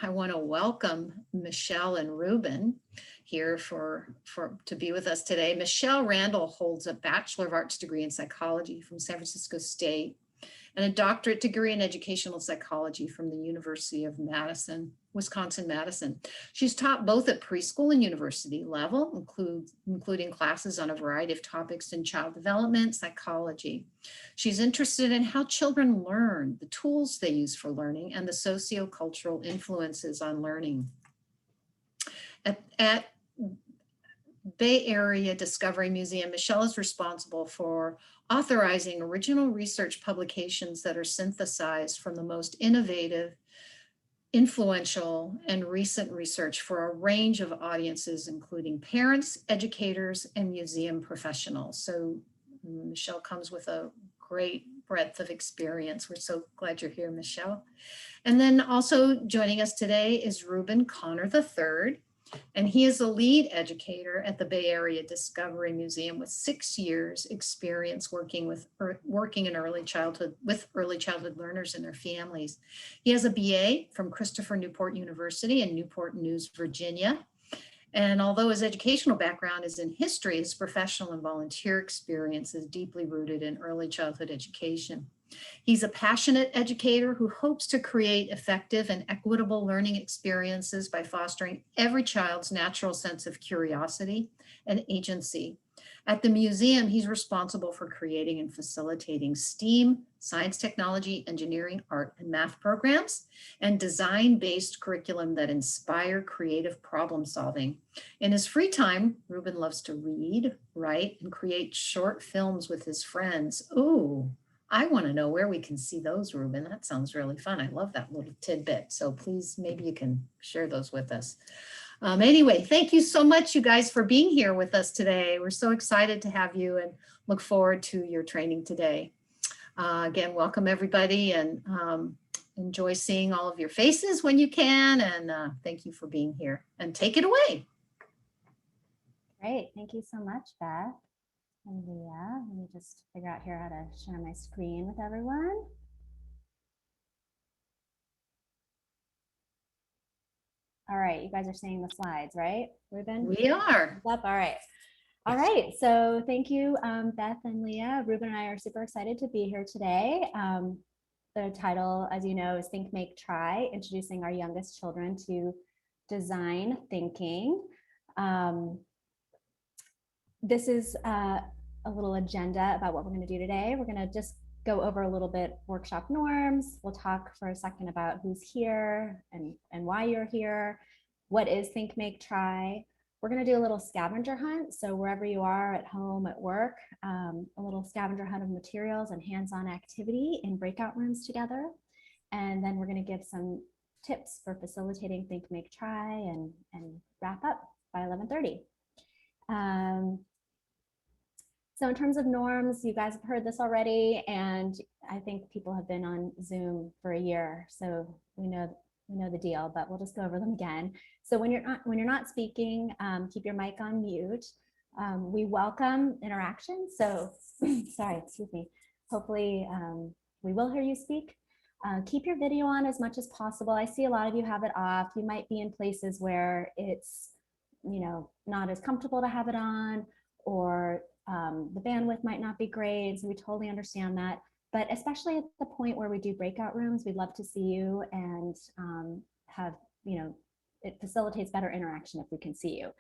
I want to welcome Michelle and Ruben here to be with us today. Michelle Randall holds a Bachelor of Arts degree in psychology from San Francisco State and a doctorate degree in educational psychology from the University of Madison, Wisconsin-Madison. She's taught both at preschool and university level, including classes on a variety of topics in child development, psychology. She's interested in how children learn, the tools they use for learning, and the socio-cultural influences on learning. At Bay Area Discovery Museum, Michelle is responsible for authorizing original research publications that are synthesized from the most innovative, influential, and recent research for a range of audiences, including parents, educators, and museum professionals. So Michelle comes with a great breadth of experience. We're so glad you're here, Michelle. And then also joining us today is Ruben Connor III. And he is a lead educator at the Bay Area Discovery Museum with 6 years experience working in early childhood with early childhood learners and their families. He has a BA from Christopher Newport University in Newport News, Virginia. And although his educational background is in history, his professional and volunteer experience is deeply rooted in early childhood education. He's a passionate educator who hopes to create effective and equitable learning experiences by fostering every child's natural sense of curiosity and agency. At the museum, he's responsible for creating and facilitating STEAM, science, technology, engineering, art, and math programs, and design-based curriculum that inspire creative problem solving. In his free time, Ruben loves to read, write, and create short films with his friends. Ooh. I want to know where we can see those, Ruben. That sounds really fun. I love that little tidbit. So please, maybe you can share those with us. Anyway, thank you so much, you guys, for being here with us today. We're so excited to have you and look forward to your training today. Again, welcome everybody, and enjoy seeing all of your faces when you can. And thank you for being here, and take it away. Great. Thank you so much, Beth. And Leah, let me just figure out here how to share my screen with everyone. All right, you guys are seeing the slides, right, Ruben? We are. All right. All right, so thank you, Beth and Leah. Ruben and I are super excited to be here today. The title, as you know, is Think, Make, Try, introducing our youngest children to design thinking. This is a little agenda about what we're going to do today. We're going to just go over a little bit workshop norms. We'll talk for a second about who's here and why you're here. What is Think, Make, Try? We're going to do a little scavenger hunt. So wherever you are, at home, at work, a little scavenger hunt of materials and hands-on activity in breakout rooms together. And then we're going to give some tips for facilitating Think, Make, Try, and wrap up by 11:30. So in terms of norms, you guys have heard this already, and I think people have been on Zoom for a year, so we know the deal, but we'll just go over them again. So when you're not speaking, keep your mic on mute. We welcome interaction, so sorry, excuse me. Hopefully we will hear you speak. Keep your video on as much as possible. I see a lot of you have it off. You might be in places where it's not as comfortable to have it on, or the bandwidth might not be great, so we totally understand that. But especially at the point where we do breakout rooms, we'd love to see you and have, it facilitates better interaction if we can see you.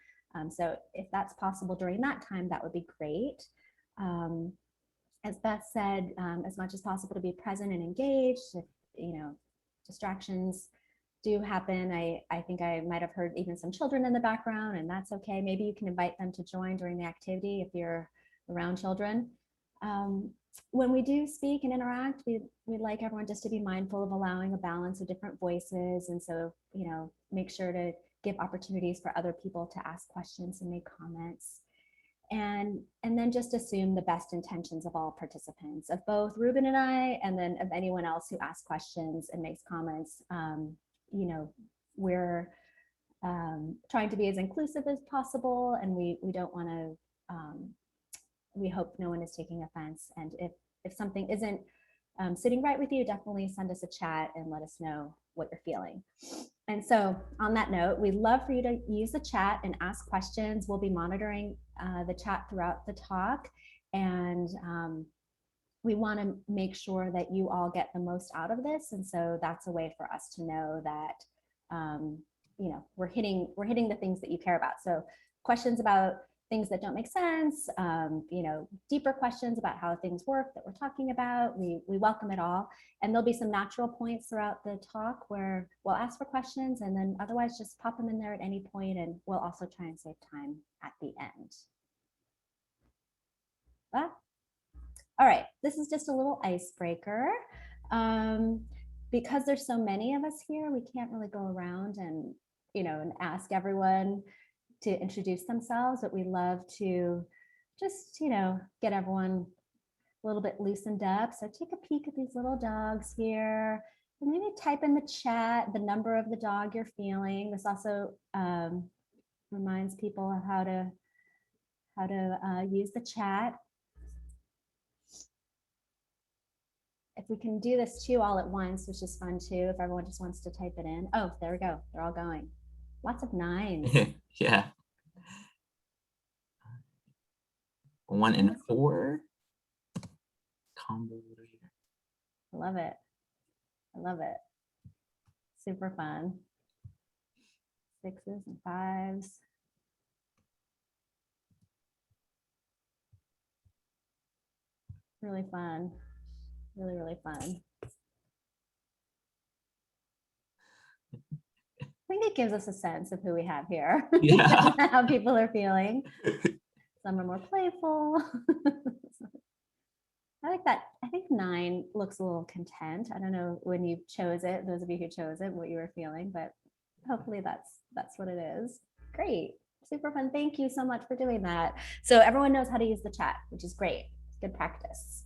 So if that's possible during that time, that would be great. As Beth said, as much as possible to be present and engaged. If, distractions do happen. I think I might have heard even some children in the background, and that's okay. Maybe you can invite them to join during the activity if you're around children. When we do speak and interact, we'd like everyone just to be mindful of allowing a balance of different voices. And so, make sure to give opportunities for other people to ask questions and make comments. And then just assume the best intentions of all participants, of both Ruben and I, and then of anyone else who asks questions and makes comments. We're trying to be as inclusive as possible, and we don't want to, we hope no one is taking offense. And if something isn't sitting right with you, definitely send us a chat and let us know what you're feeling. And so on that note, we'd love for you to use the chat and ask questions. We'll be monitoring the chat throughout the talk. And we want to make sure that you all get the most out of this. And so that's a way for us to know that, you know, we're hitting the things that you care about. So questions about things that don't make sense, you know, deeper questions about how things work that we're talking about, we welcome it all. And there'll be some natural points throughout the talk where we'll ask for questions, and then otherwise just pop them in there at any point, and we'll also try and save time at the end. But, all right, this is just a little icebreaker. Because there's so many of us here, we can't really go around and, you know, and ask everyone to introduce themselves, but we love to just, you know, get everyone a little bit loosened up. So take a peek at these little dogs here, and maybe type in the chat the number of the dog you're feeling. This also reminds people of how to use the chat. If we can do this too all at once, which is fun too, if everyone just wants to type it in. Oh, there we go. They're all going. Lots of 9s. Yeah. 1 and 4 combo over here. I love it. I love it. Super fun. 6s and 5s. Really fun. Really, really fun. I think it gives us a sense of who we have here. Yeah. How people are feeling. Some are more playful. I like that. I think 9 looks a little content. I don't know when you chose it, those of you who chose it, what you were feeling, but hopefully that's what it is. Great. Super fun. Thank you so much for doing that. So everyone knows how to use the chat, which is great. It's good practice.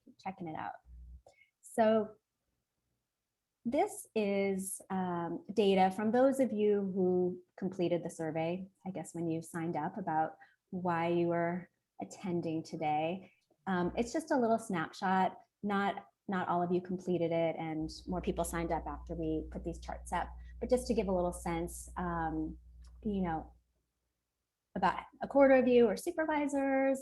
Keep checking it out. So this is data from those of you who completed the survey, I guess when you signed up, about why you were attending today. It's just a little snapshot. Not all of you completed it, and more people signed up after we put these charts up. But just to give a little sense, you know, about a quarter of you are supervisors,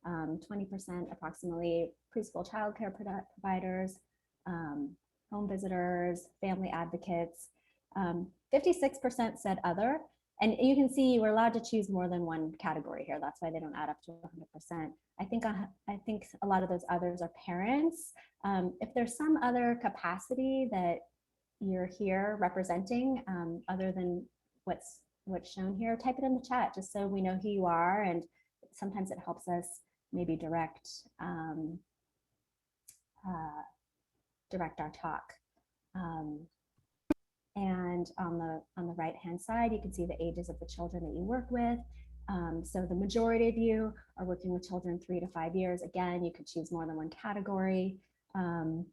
20% approximately preschool childcare providers, home visitors, family advocates. 56% said other. And you can see you were allowed to choose more than one category here. That's why they don't add up to 100%. I think a lot of those others are parents. If there's some other capacity that you're here representing, other than what's shown here, type it in the chat just so we know who you are. And sometimes it helps us maybe direct our talk. And on the right hand side, you can see the ages of the children that you work with. So the majority of you are working with children 3 to 5 years. Again, you could choose more than one category. And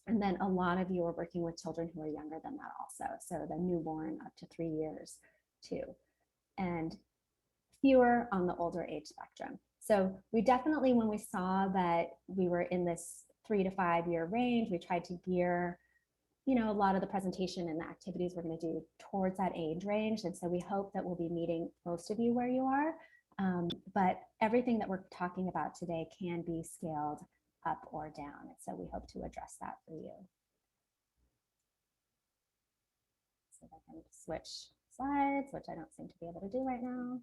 then a lot of you are working with children who are younger than that also. So the newborn up to 3 years too. And fewer on the older age spectrum. So we definitely, when we saw that we were in this 3 to 5 year range, we tried to gear, you know, a lot of the presentation and the activities we're going to do towards that age range. And so we hope that we'll be meeting most of you where you are. But everything that we're talking about today can be scaled up or down. And so we hope to address that for you. So if I can switch slides, which I don't seem to be able to do right now.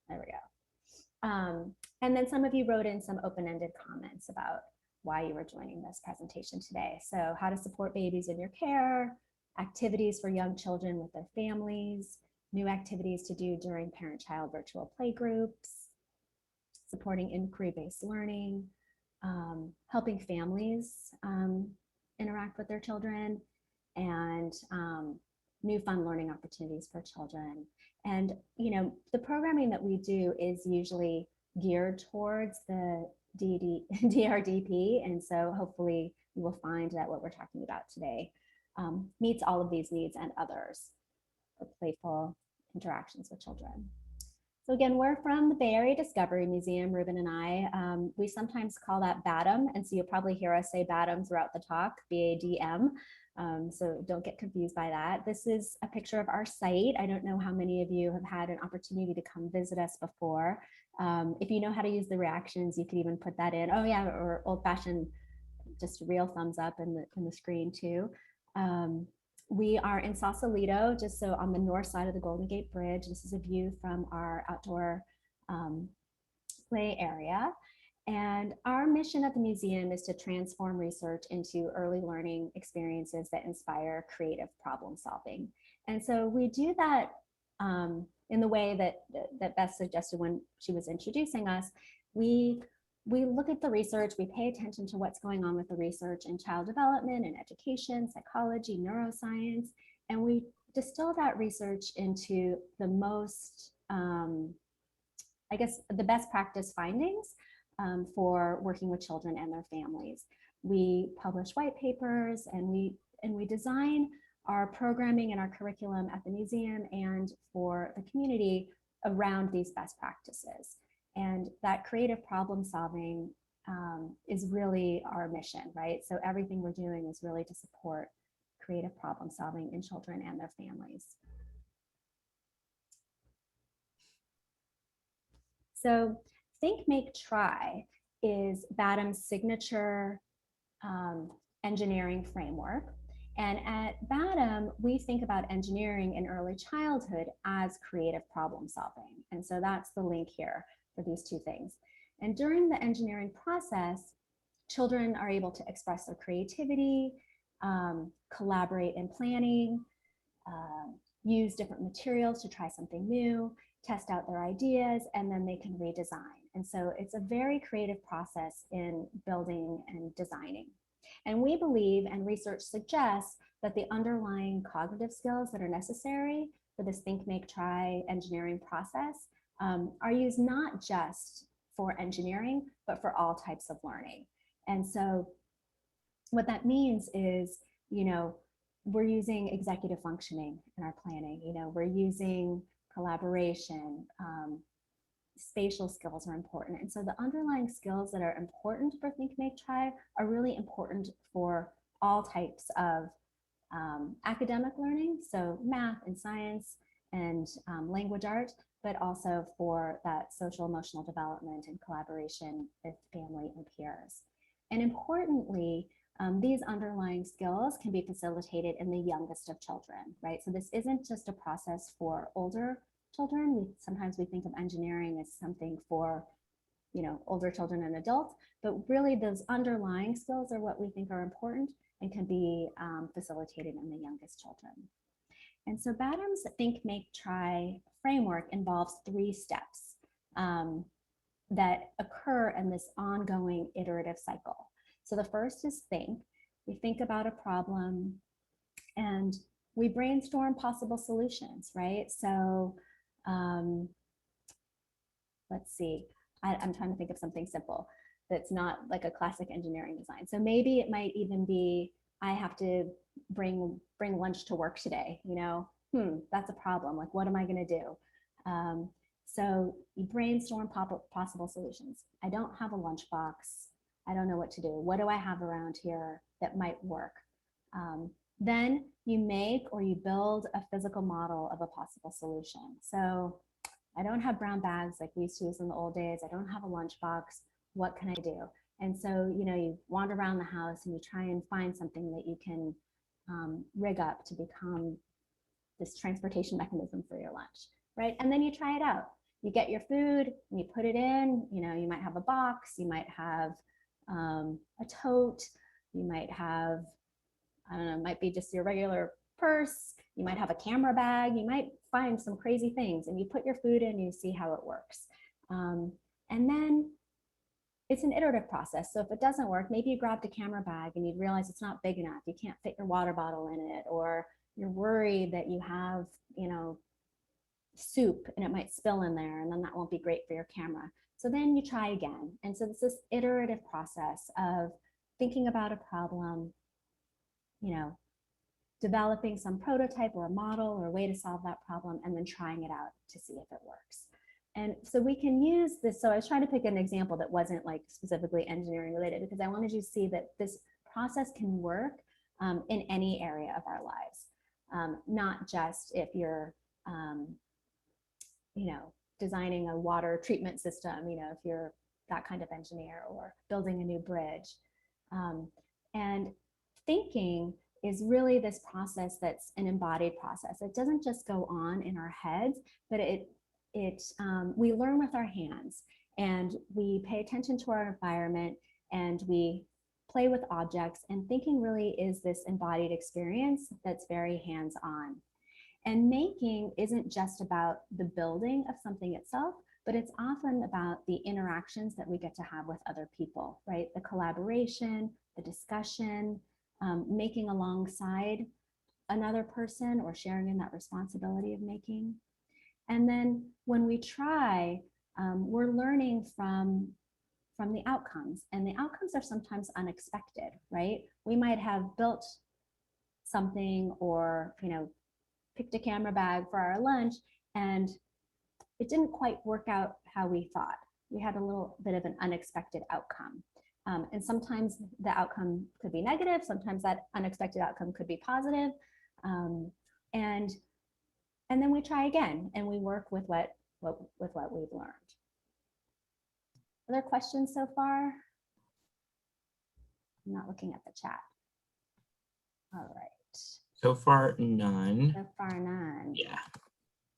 There we go. And then some of you wrote in some open-ended comments about why you were joining this presentation today. So how to support babies in your care, activities for young children with their families, new activities to do during parent-child virtual play groups, supporting inquiry-based learning, helping families interact with their children, and new fun learning opportunities for children. And, you know, the programming that we do is usually geared towards the DRDP. And so hopefully you will find that what we're talking about today meets all of these needs and others for playful interactions with children. So again, we're from the Bay Area Discovery Museum, Ruben and I. We sometimes call that BADM, and so you'll probably hear us say BADM throughout the talk, BADM. So don't get confused by that. This is a picture of our site. I don't know how many of you have had an opportunity to come visit us before. If you know how to use the reactions, you could even put that in. Oh yeah, or old fashioned, just real thumbs up in the screen too. We are in Sausalito, just so on the north side of the Golden Gate Bridge. This is a view from our outdoor play area. And our mission at the museum is to transform research into early learning experiences that inspire creative problem solving. And so we do that in the way that Beth suggested when she was introducing us. We look at the research, we pay attention to what's going on with the research in child development and education, psychology, neuroscience, and we distill that research into the most, I guess, the best practice findings for working with children and their families. We publish white papers, and we design our programming and our curriculum at the museum and for the community around these best practices. And that creative problem solving is really our mission, right? So everything we're doing is really to support creative problem solving in children and their families. So Think, Make, Try is BADM's signature engineering framework. And at BADM, we think about engineering in early childhood as creative problem solving. And so that's the link here for these two things. And during the engineering process, children are able to express their creativity, collaborate in planning, use different materials to try something new, test out their ideas, and then they can redesign. And so it's a very creative process in building and designing. And we believe, and research suggests, that the underlying cognitive skills that are necessary for this Think, Make, Try engineering process are used not just for engineering, but for all types of learning. And so what that means is, we're using executive functioning in our planning, we're using collaboration, spatial skills are important. And so the underlying skills that are important for Think, Make, Try are really important for all types of academic learning, so math and science and language art, but also for that social emotional development and collaboration with family and peers. And importantly, these underlying skills can be facilitated in the youngest of children, right? So this isn't just a process for older children. Sometimes we think of engineering as something for, older children and adults, but really those underlying skills are what we think are important and can be facilitated in the youngest children. And so BADM's Think, Make, Try framework involves 3 steps that occur in this ongoing iterative cycle. So the first is think. We think about a problem and we brainstorm possible solutions, right? So let's see, I'm trying to think of something simple that's not like a classic engineering design. So maybe it might even be, I have to bring lunch to work today, that's a problem. Like, what am I gonna do? So you brainstorm possible solutions. I don't have a lunchbox. I don't know what to do. What do I have around here that might work? Then you make or you build a physical model of a possible solution. So I don't have brown bags like we used to use in the old days. I don't have a lunchbox. What can I do? And so, you wander around the house and you try and find something that you can rig up to become this transportation mechanism for your lunch, right? And then you try it out. You get your food and you put it in, you might have a box, you might have a tote, you might have, I don't know, it might be just your regular purse, you might have a camera bag, you might find some crazy things, and you put your food in and you see how it works. And then it's an iterative process. So if it doesn't work, maybe you grabbed a camera bag and you realize it's not big enough, you can't fit your water bottle in it, or you're worried that you have, soup and it might spill in there, and then that won't be great for your camera. So then you try again. And so it's this iterative process of thinking about a problem, developing some prototype or a model or a way to solve that problem, and then trying it out to see if it works. And so we can use this. So I was trying to pick an example that wasn't like specifically engineering related, because I wanted you to see that this process can work in any area of our lives, not just if you're, designing a water treatment system, if you're that kind of engineer or building a new bridge. And thinking is really this process that's an embodied process. It doesn't just go on in our heads, but we learn with our hands, and we pay attention to our environment, and we play with objects, and thinking really is this embodied experience that's very hands-on. And making isn't just about the building of something itself, but it's often about the interactions that we get to have with other people, right? The collaboration, the discussion, making alongside another person or sharing in that responsibility of making. And then when we try, we're learning from the outcomes, and the outcomes are sometimes unexpected, right? We might have built something or, picked a camera bag for our lunch, and it didn't quite work out how we thought. We had a little bit of an unexpected outcome. And sometimes the outcome could be negative. Sometimes that unexpected outcome could be positive. And then we try again, and we work with what we've learned. Other questions so far? I'm not looking at the chat. All right. So far, none. So far, none. Yeah.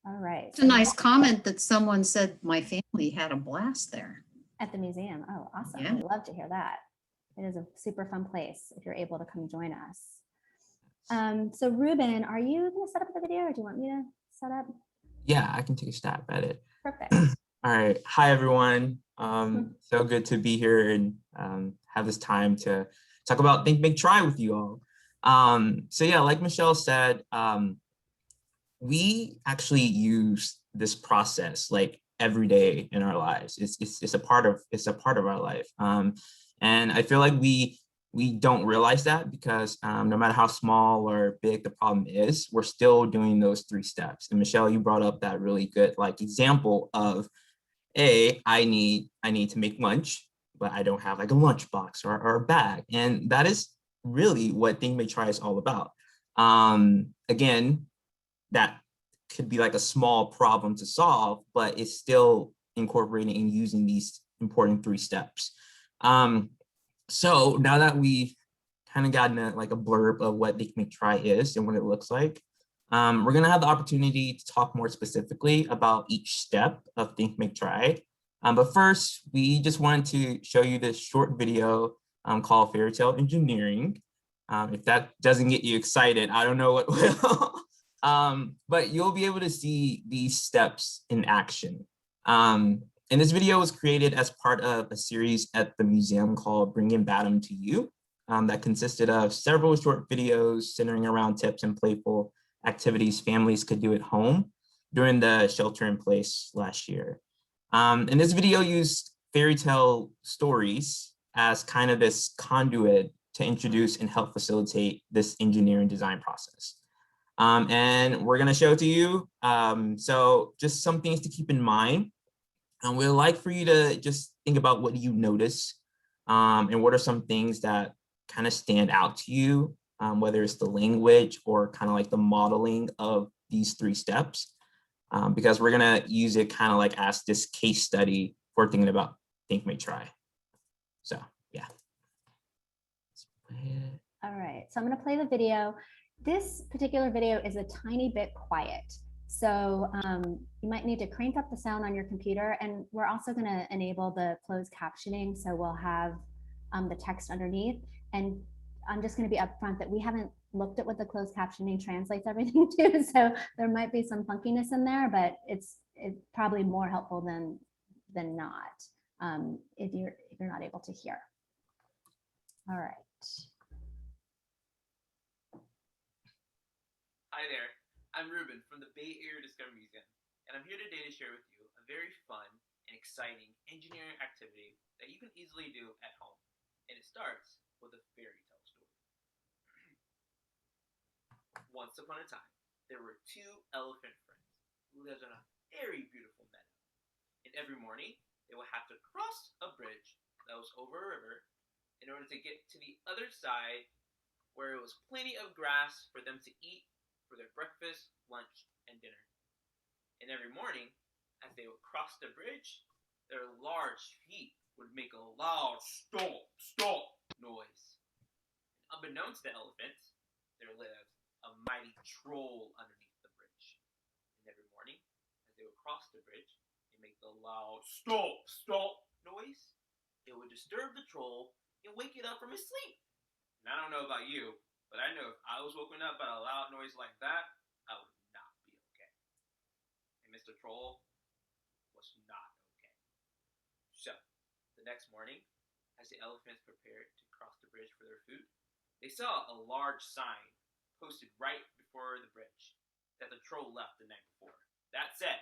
All right. It's a nice comment that someone said, my family had a blast there. At the museum. Oh, awesome. Yeah. I'd love to hear that. It is a super fun place if you're able to come join us. So Ruben, are you going to set up the video, or do you want me to set up? Yeah, I can take a stab at it. Perfect. All right. Hi, everyone. So good to be here and have this time to talk about Think, Make, Try with you all. So yeah, like Michelle said, we actually use this process like every day in our lives. It's a part of our life. And I feel like we don't realize that because no matter how small or big the problem is, we're still doing those 3 steps. And Michelle, you brought up that really good example of I need to make lunch, but I don't have like a lunch box or a bag. And that is really what Think, Make, Try is all about. Again, that could be like a small problem to solve, but it's still incorporating and using these important 3 steps. So now that we've kind of gotten a blurb of what Think, Make, Try is and what it looks like, we're going to have the opportunity to talk more specifically about each step of Think, Make, Try. But first, we just wanted to show you this short video called Fairy Tale Engineering. If that doesn't get you excited, I don't know what will. But you'll be able to see these steps in action. And this video was created as part of a series at the museum called Bringing BADM to You that consisted of several short videos centering around tips and playful activities families could do at home during the shelter in place last year. And this video used fairy tale stories as kind of this conduit to introduce and help facilitate this engineering design process. And we're gonna show it to you. So just some things to keep in mind. And we'd like for you to just think about what you notice and what are some things that kind of stand out to you, whether it's the language or kind of like the modeling of these 3 steps, because we're gonna use it kind of like as this case study for thinking about Think, Make, Try. So yeah. All right, so I'm gonna play the video. This particular video is a tiny bit quiet. So you might need to crank up the sound on your computer, and we're also going to enable the closed captioning. So we'll have the text underneath, and I'm just going to be upfront that we haven't looked at what the closed captioning translates everything to. So there might be some funkiness in there, but it's probably more helpful than not if you're not able to hear. All right. Hi there, I'm Ruben from the Bay Area Discovery Museum, and I'm here today to share with you a very fun and exciting engineering activity that you can easily do at home. And it starts with a fairy tale story. Once upon a time, there were 2 elephant friends who lived on a very beautiful meadow. And every morning, they would have to cross a bridge that was over a river in order to get to the other side where it was plenty of grass for them to eat for their breakfast, lunch, and dinner. And every morning, as they would cross the bridge, their large feet would make a loud stomp, stomp noise. Unbeknownst to the elephants, there lived a mighty troll underneath the bridge. And every morning, as they would cross the bridge and make the loud stomp, stomp noise, it would disturb the troll and wake it up from his sleep. And I don't know about you, but I know if I was woken up by a loud noise like that, I would not be okay. And Mr. Troll was not okay. So, the next morning, as the elephants prepared to cross the bridge for their food, they saw a large sign posted right before the bridge that the troll left the night before. That said,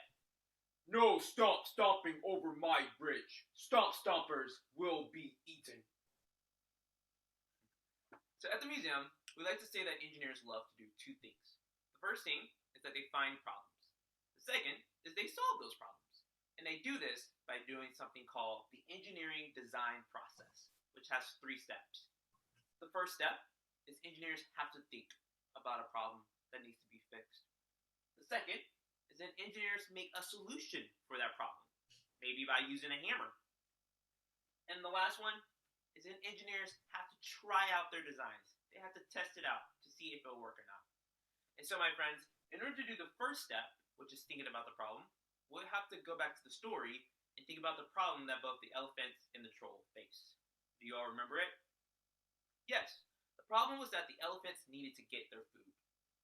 "No stomp stomping over my bridge. Stomp stompers will be eaten." So at the museum, we like to say that engineers love to do two things. The first thing is that they find problems. The second is they solve those problems. And they do this by doing something called the engineering design process, which has 3 steps. The first step is engineers have to think about a problem that needs to be fixed. The second is that engineers make a solution for that problem, maybe by using a hammer. And the last one is that engineers have to try out their designs. They have to test it out to see if it'll work or not. And so, my friends, in order to do the first step, which is thinking about the problem, we'll have to go back to the story and think about the problem that both the elephants and the troll face. Do you all remember it? Yes. The problem was that the elephants needed to get their food,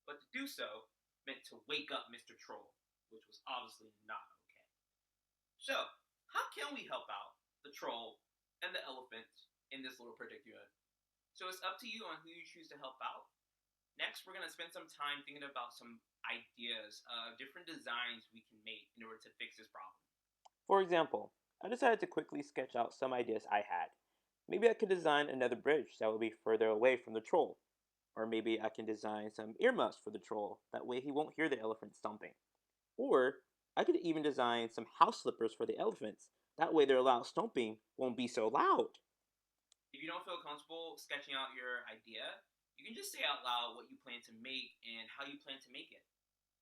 but to do so meant to wake up Mr. Troll, which was obviously not okay. So, how can we help out the troll and the elephants in this little predicament? So it's up to you on who you choose to help out. Next, we're going to spend some time thinking about some ideas of different designs we can make in order to fix this problem. For example, I decided to quickly sketch out some ideas I had. Maybe I could design another bridge that would be further away from the troll. Or maybe I can design some earmuffs for the troll, that way he won't hear the elephant stomping. Or I could even design some house slippers for the elephants, that way their loud stomping won't be so loud. If you don't feel comfortable sketching out your idea, you can just say out loud what you plan to make and how you plan to make it.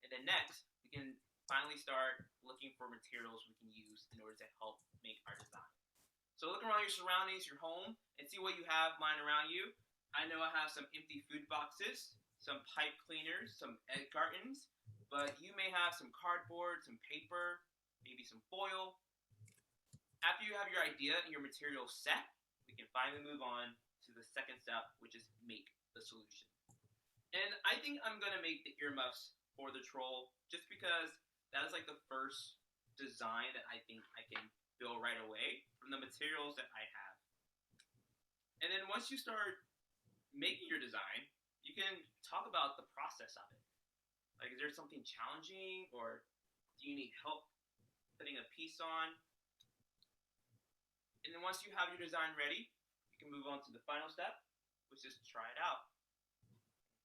And then next, we can finally start looking for materials we can use in order to help make our design. So look around your surroundings, your home, and see what you have lying around you. I know I have some empty food boxes, some pipe cleaners, some egg cartons, but you may have some cardboard, some paper, maybe some foil. After you have your idea and your materials set, we can finally move on to the second step, which is make the solution. And I think I'm going to make the earmuffs for the troll just because that is like the first design that I think I can build right away from the materials that I have. And then once you start making your design, you can talk about the process of it. Like, is there something challenging, or do you need help putting a piece on? And then once you have your design ready, you can move on to the final step, which is to try it out.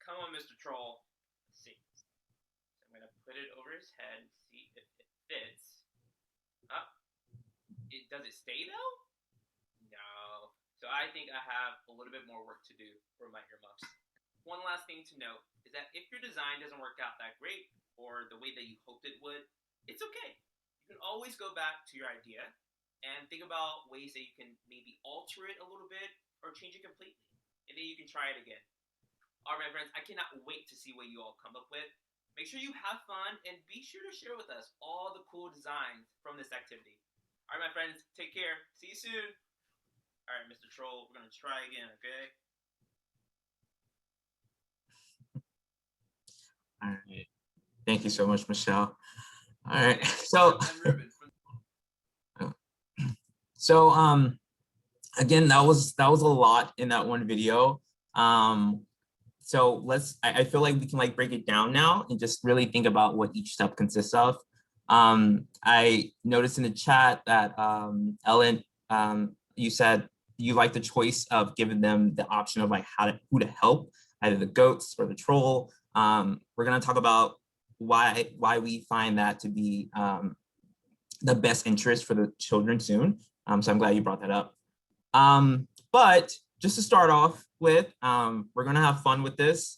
Come on, Mr. Troll. Let's see. So I'm going to put it over his head and see if it fits. Does it stay though? No. So I think I have a little bit more work to do for my earmuffs. One last thing to note is that if your design doesn't work out that great or the way that you hoped it would, it's okay. You can always go back to your idea and think about ways that you can maybe alter it a little bit or change it completely. And then you can try it again. All right, my friends, I cannot wait to see what you all come up with. Make sure you have fun and be sure to share with us all the cool designs from this activity. All right, my friends, take care. See you soon. All right, Mr. Troll, we're going to try again, okay? All right. Thank you so much, Michelle. All right. So, I'm Ruben. Again, that was a lot in that one video. So I feel like we can like break it down now and just really think about what each step consists of. I noticed in the chat that Ellen, you said you like the choice of giving them the option of like who to help, either the goats or the troll. We're gonna talk about why we find that to be the best interest for the children soon. So I'm glad you brought that up. But just to start off, with. We're gonna have fun with this.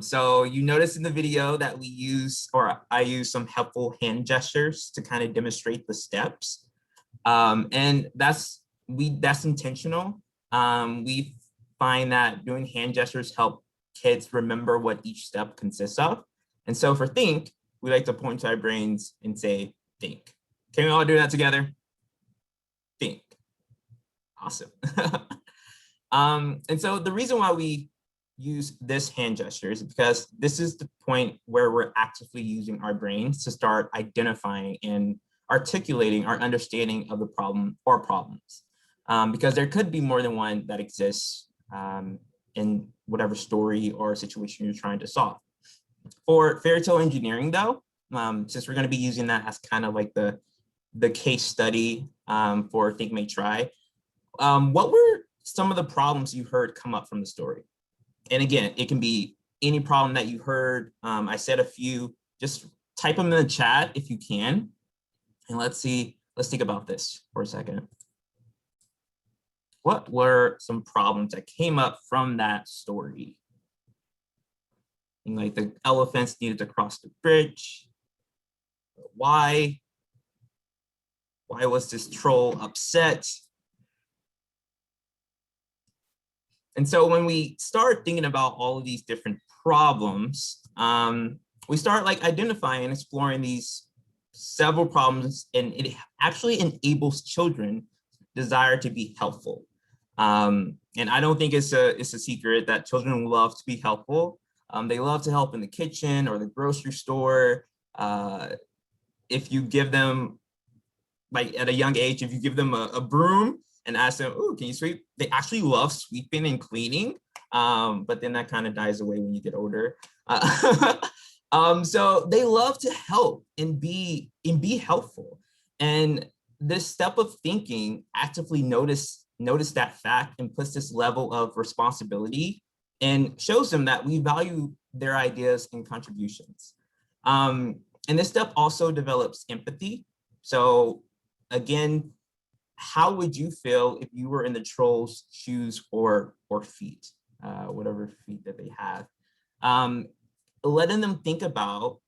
So you notice in the video that I use some helpful hand gestures to kind of demonstrate the steps. And that's intentional. We find that doing hand gestures help kids remember what each step consists of. And so for think, we like to point to our brains and say, think. Can we all do that together? Think. Awesome. And so the reason why we use this hand gesture is because this is the point where we're actively using our brains to start identifying and articulating our understanding of the problem or problems. Because there could be more than one that exists in whatever story or situation you're trying to solve. For fairy tale engineering though, since we're gonna be using that as kind of like the case study for Think, Make, Try, what were some of the problems you heard come up from the story? And again, it can be any problem that you heard. I said a few, just type them in the chat if you can. And let's think about this for a second. What were some problems that came up from that story? And like the elephants needed to cross the bridge. Why was this troll upset? And so when we start thinking about all of these different problems, we start like identifying and exploring these several problems, and it actually enables children desire to be helpful. And I don't think it's a secret that children love to be helpful. They love to help in the kitchen or the grocery store. If you give them, like at a young age, if you give them a broom and ask them, "Oh, can you sweep?" They actually love sweeping and cleaning, but then that kind of dies away when you get older. So they love to help and be helpful. And this step of thinking actively notice that fact and puts this level of responsibility and shows them that we value their ideas and contributions. And this step also develops empathy. So again, how would you feel if you were in the troll's shoes or feet, whatever feet that they have? Letting them think about,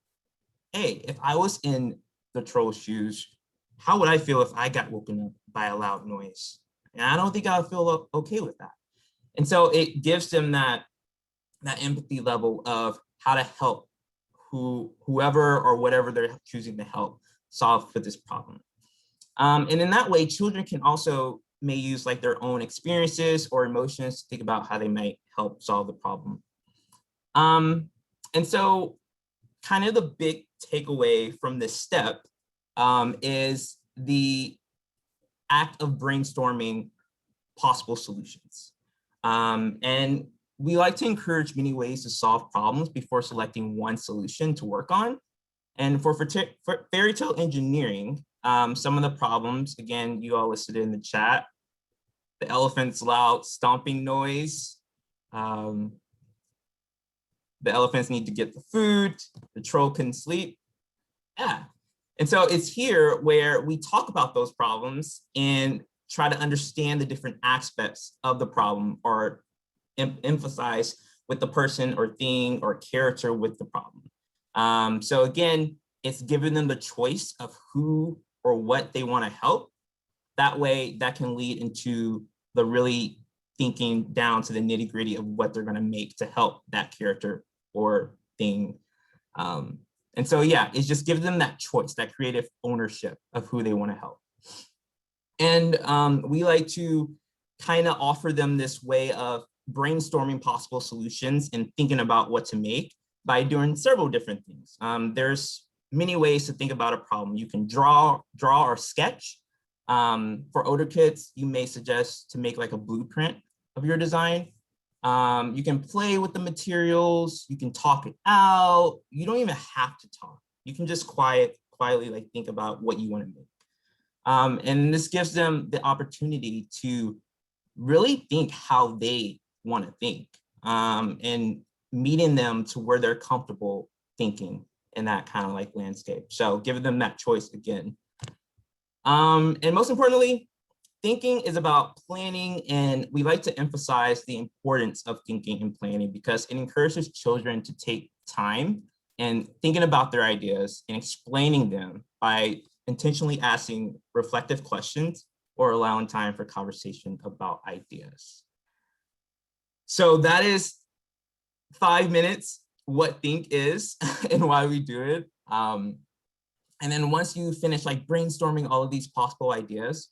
hey, if I was in the troll's shoes, how would I feel if I got woken up by a loud noise? And I don't think I would feel okay with that. And so it gives them that empathy level of how to help whoever or whatever they're choosing to help solve for this problem. And in that way, children can also may use like their own experiences or emotions to think about how they might help solve the problem. And so kind of the big takeaway from this step is the act of brainstorming possible solutions. And we like to encourage many ways to solve problems before selecting one solution to work on. And for fairy tale engineering, some of the problems, again, you all listed in the chat, the elephant's loud stomping noise, the elephants need to get the food, the troll couldn't sleep. Yeah. And so it's here where we talk about those problems and try to understand the different aspects of the problem or emphasize with the person or thing or character with the problem. So again, it's giving them the choice of who or what they want to help. That way that can lead into the really thinking down to the nitty gritty of what they're going to make to help that character or thing. And so, yeah, it just gives them that choice, that creative ownership of who they want to help. And we like to kind of offer them this way of brainstorming possible solutions and thinking about what to make by doing several different things. There's many ways to think about a problem. You can draw or sketch. For older kids, you may suggest to make like a blueprint of your design. You can play with the materials, you can talk it out. You don't even have to talk. You can just quietly like think about what you want to make. And this gives them the opportunity to really think how they want to think, and meeting them to where they're comfortable thinking in that kind of like landscape. So giving them that choice again. And most importantly, thinking is about planning, and we like to emphasize the importance of thinking and planning because it encourages children to take time and thinking about their ideas and explaining them by intentionally asking reflective questions or allowing time for conversation about ideas. So that is 5 minutes, what think is and why we do it. And then once you finish like brainstorming all of these possible ideas,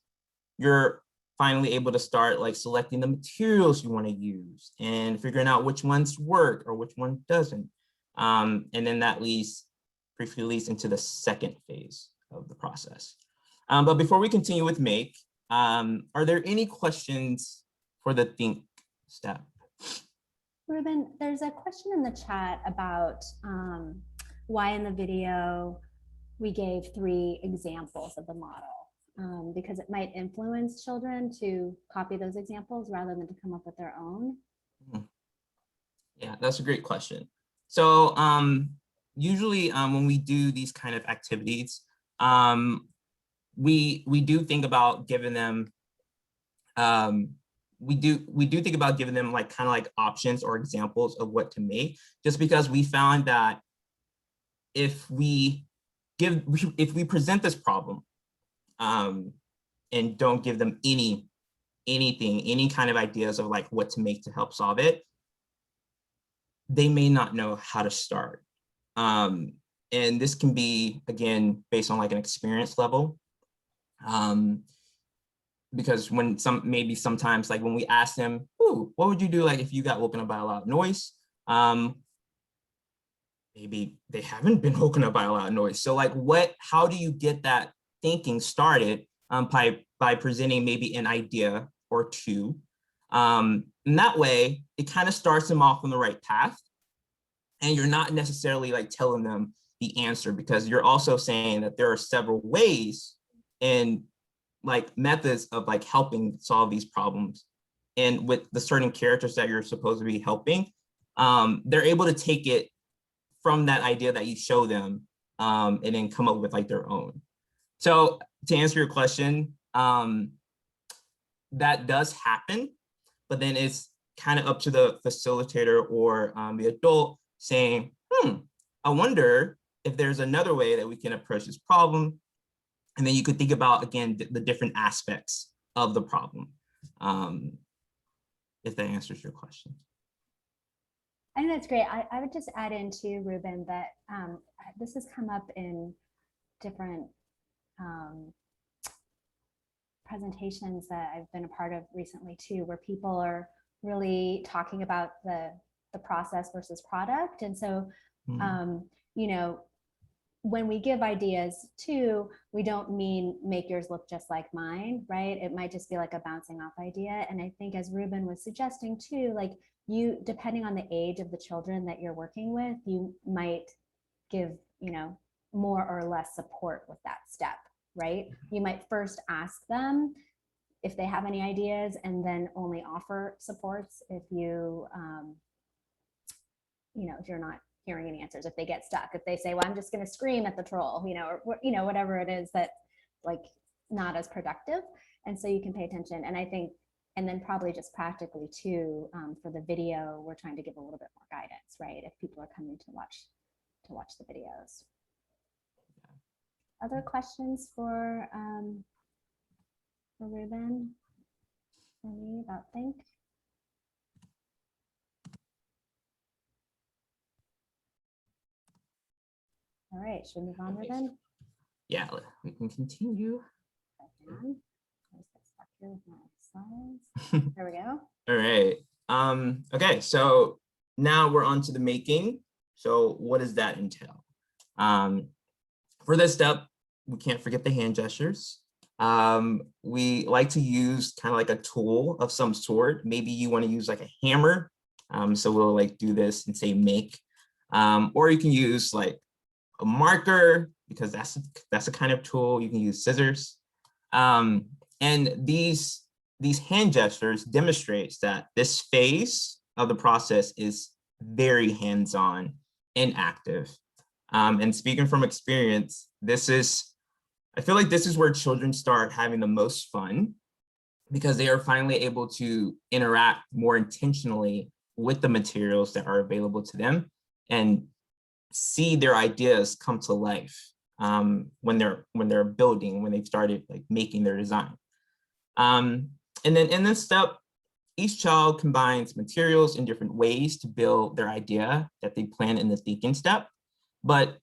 you're finally able to start like selecting the materials you want to use and figuring out which ones work or which one doesn't. And then that briefly leads into the second phase of the process. But before we continue with make, are there any questions for the think step? Ruben, there's a question in the chat about why in the video we gave 3 examples of the model, because it might influence children to copy those examples rather than to come up with their own. Yeah, that's a great question. So usually when we do these kind of activities, we do think about giving them we do think about giving them like kind of like options or examples of what to make, just because we found that if we present this problem and don't give them any kind of ideas of like what to make to help solve it, they may not know how to start. And this can be, again, based on like an experience level. Because when sometimes like when we ask them, ooh, what would you do like if you got woken up by a loud noise? Maybe they haven't been woken up by a loud noise. So like how do you get that thinking started by presenting maybe an idea or two? And that way it kind of starts them off on the right path. And you're not necessarily like telling them the answer, because you're also saying that there are several ways and like methods of like helping solve these problems. And with the certain characters that you're supposed to be helping, they're able to take it from that idea that you show them and then come up with like their own. So to answer your question, that does happen, but then it's kind of up to the facilitator or the adult saying, I wonder if there's another way that we can approach this problem. And then you could think about, again, the different aspects of the problem, if that answers your question. I think that's great. I would just add in too, Ruben, that this has come up in different presentations that I've been a part of recently too, where people are really talking about the process versus product. And so, you know, when we give ideas too, we don't mean make yours look just like mine, right? It might just be like a bouncing off idea. And I think, as Ruben was suggesting too, like you, depending on the age of the children that you're working with, you might give, you know, more or less support with that step, right? You might first ask them if they have any ideas and then only offer supports if you, you know, if you're not hearing any answers, if they get stuck, if they say, well, I'm just going to scream at the troll, you know, or, you know, whatever it is that like not as productive. And so you can pay attention. And I think, and then probably just practically too, for the video, we're trying to give a little bit more guidance, right? If people are coming to watch the videos. Other questions for Ruben, for me about think? All right, should we move on, Ruben? Yeah, we can continue. There we go. All right. Okay, so now we're on to the making. So what does that entail? For this step, we can't forget the hand gestures. We like to use kind of like a tool of some sort. Maybe you want to use like a hammer. So we'll like do this and say make. Or you can use like a marker, because that's a kind of tool. You can use scissors. And these hand gestures demonstrates that this phase of the process is very hands-on and active. And speaking from experience, I feel like this is where children start having the most fun, because they are finally able to interact more intentionally with the materials that are available to them and see their ideas come to life when they're building, when they've started like making their design. And then in this step, each child combines materials in different ways to build their idea that they plan in the thinking step. But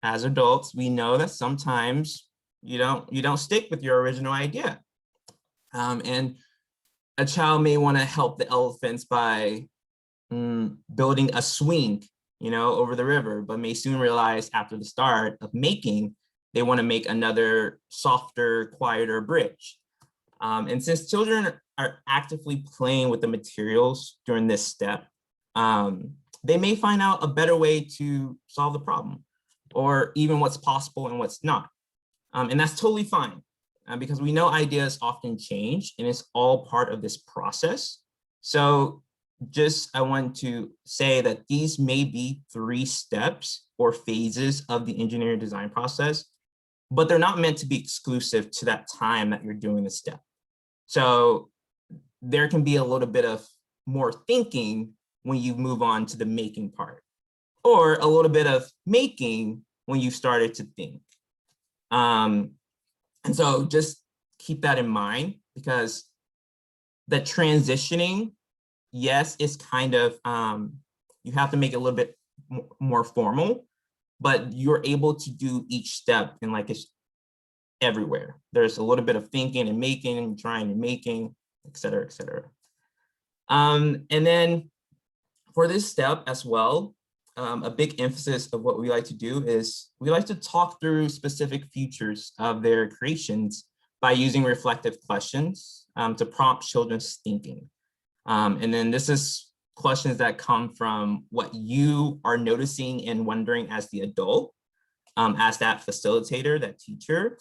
as adults, we know that sometimes you don't stick with your original idea. And a child may want to help the elephants by building a swing, over the river, but may soon realize after the start of making, they want to make another softer, quieter bridge. And since children are actively playing with the materials during this step, they may find out a better way to solve the problem, or even what's possible and what's not. And that's totally fine, because we know ideas often change, and it's all part of this process. So I want to say that these may be 3 steps or phases of the engineering design process, but they're not meant to be exclusive to that time that you're doing the step. So there can be a little bit of more thinking when you move on to the making part, or a little bit of making when you started to think. And so just keep that in mind, because the transitioning, yes, it's kind of, you have to make it a little bit more formal, but you're able to do each step and like it's everywhere. There's a little bit of thinking and making and trying and making, et cetera, et cetera. And then for this step as well, a big emphasis of what we like to do is we like to talk through specific features of their creations by using reflective questions to prompt children's thinking. And then this is questions that come from what you are noticing and wondering as the adult, as that facilitator, that teacher.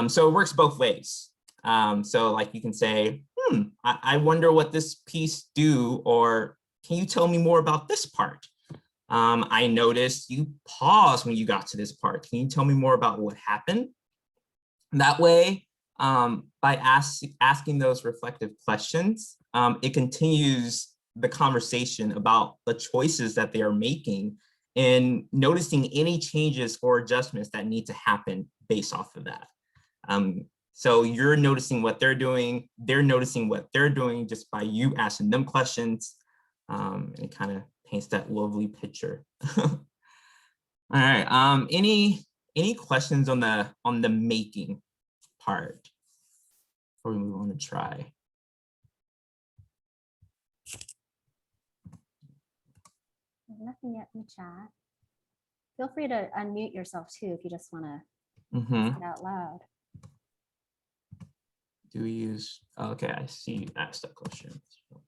So it works both ways. So like you can say, I wonder what this piece do, or can you tell me more about this part? I noticed you paused when you got to this part. Can you tell me more about what happened? That way, by asking those reflective questions, it continues the conversation about the choices that they are making and noticing any changes or adjustments that need to happen based off of that. So you're noticing what they're doing, they're noticing what they're doing just by you asking them questions, and it kind of paints that lovely picture. All right, any questions on the making part before we move on to try? Nothing yet in the chat. Feel free to unmute yourself too if you just want to say it out loud. Do we use, okay, I see you asked that question.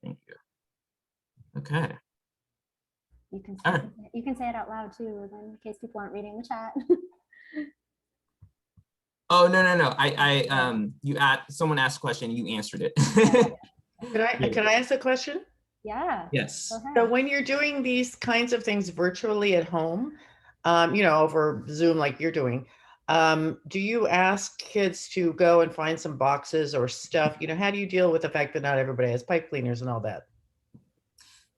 Thank you. Okay. You can All right. you can say it out loud too, then in case people aren't reading the chat. Oh, no. Someone asked a question, you answered it. Can I ask a question? Yeah. Yes. Go ahead. So when you're doing these kinds of things virtually at home, over Zoom like you're doing, do you ask kids to go and find some boxes or stuff? How do you deal with the fact that not everybody has pipe cleaners and all that?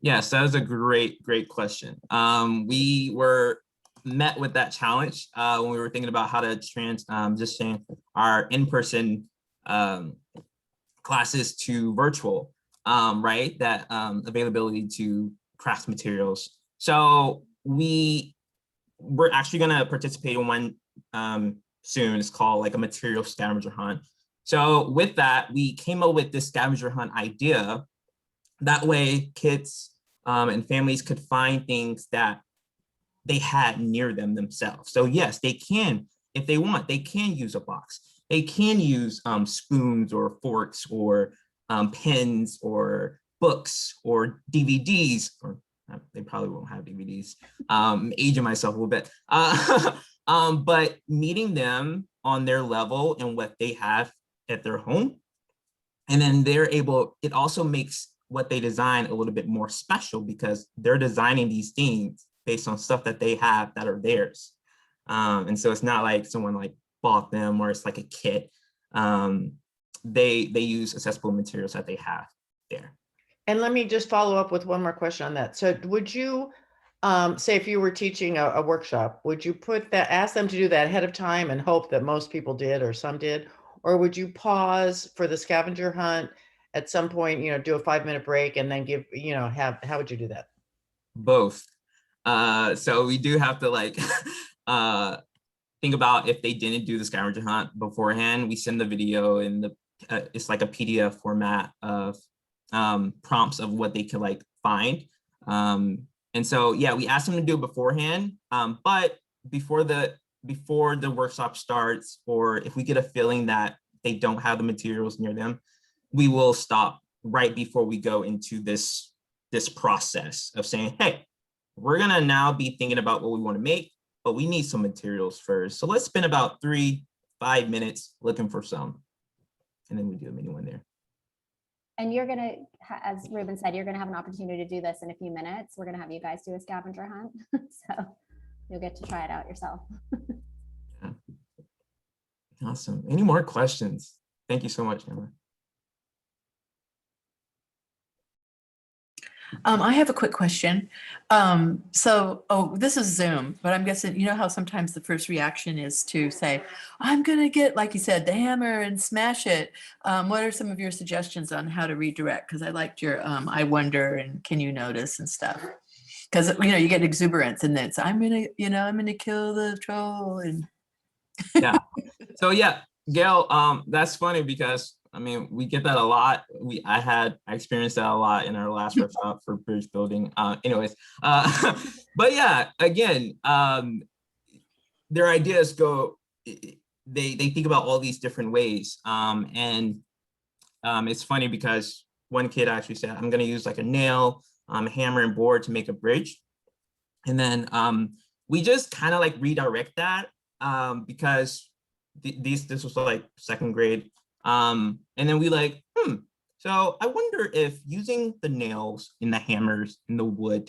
Yes, that is a great question. We were met with that challenge when we were thinking about how to transition our in-person classes to virtual, right? That availability to craft materials. So we're actually going to participate in one soon. It's called like a material scavenger hunt. So with that, we came up with this scavenger hunt idea. That way kids and families could find things that they had near them themselves. So yes, they can, if they want, they can use a box. They can use spoons or forks or pens or books or DVDs, or they probably won't have DVDs. Aging myself a little bit. But meeting them on their level and what they have at their home. And then it also makes what they design a little bit more special because they're designing these things based on stuff that they have that are theirs. And so it's not like someone like bought them or it's like a kit. they use accessible materials that they have there. And let me just follow up with one more question on that. So would you, say if you were teaching a workshop, would you ask them to do that ahead of time and hope that most people did or some did? Or would you pause for the scavenger hunt at some point, do a 5-minute break and then give, how would you do that? Both. So we do have to like think about if they didn't do the scavenger hunt beforehand, we send the video in it's like a PDF format of prompts of what they could like find. And so, yeah, we asked them to do it beforehand, but before the workshop starts, or if we get a feeling that they don't have the materials near them, we will stop right before we go into this process of saying, hey, we're gonna now be thinking about what we want to make, but we need some materials first. So let's spend about 3-5 minutes looking for some. And then we do a mini one there. And you're gonna, as Ruben said, you're gonna have an opportunity to do this in a few minutes. We're gonna have you guys do a scavenger hunt. So you'll get to try it out yourself. Yeah. Awesome. Any more questions? Thank you so much, Emma. I have a quick question. This is Zoom, but I'm guessing, you know how sometimes the first reaction is to say, I'm going to get, like you said, the hammer and smash it. What are some of your suggestions on how to redirect? Because I liked your I wonder and can you notice and stuff. Because, you get exuberance and then it's, I'm going to kill the troll. And yeah. So yeah, Gail, that's funny because I mean, we get that a lot. I experienced that a lot in our last workshop for bridge building. But yeah, again, their ideas go, they think about all these different ways. It's funny because one kid actually said, I'm gonna use like a nail, hammer and board to make a bridge. And then we just kind of like redirect that because this was like second grade. And then we like, so I wonder if using the nails and the hammers and the wood,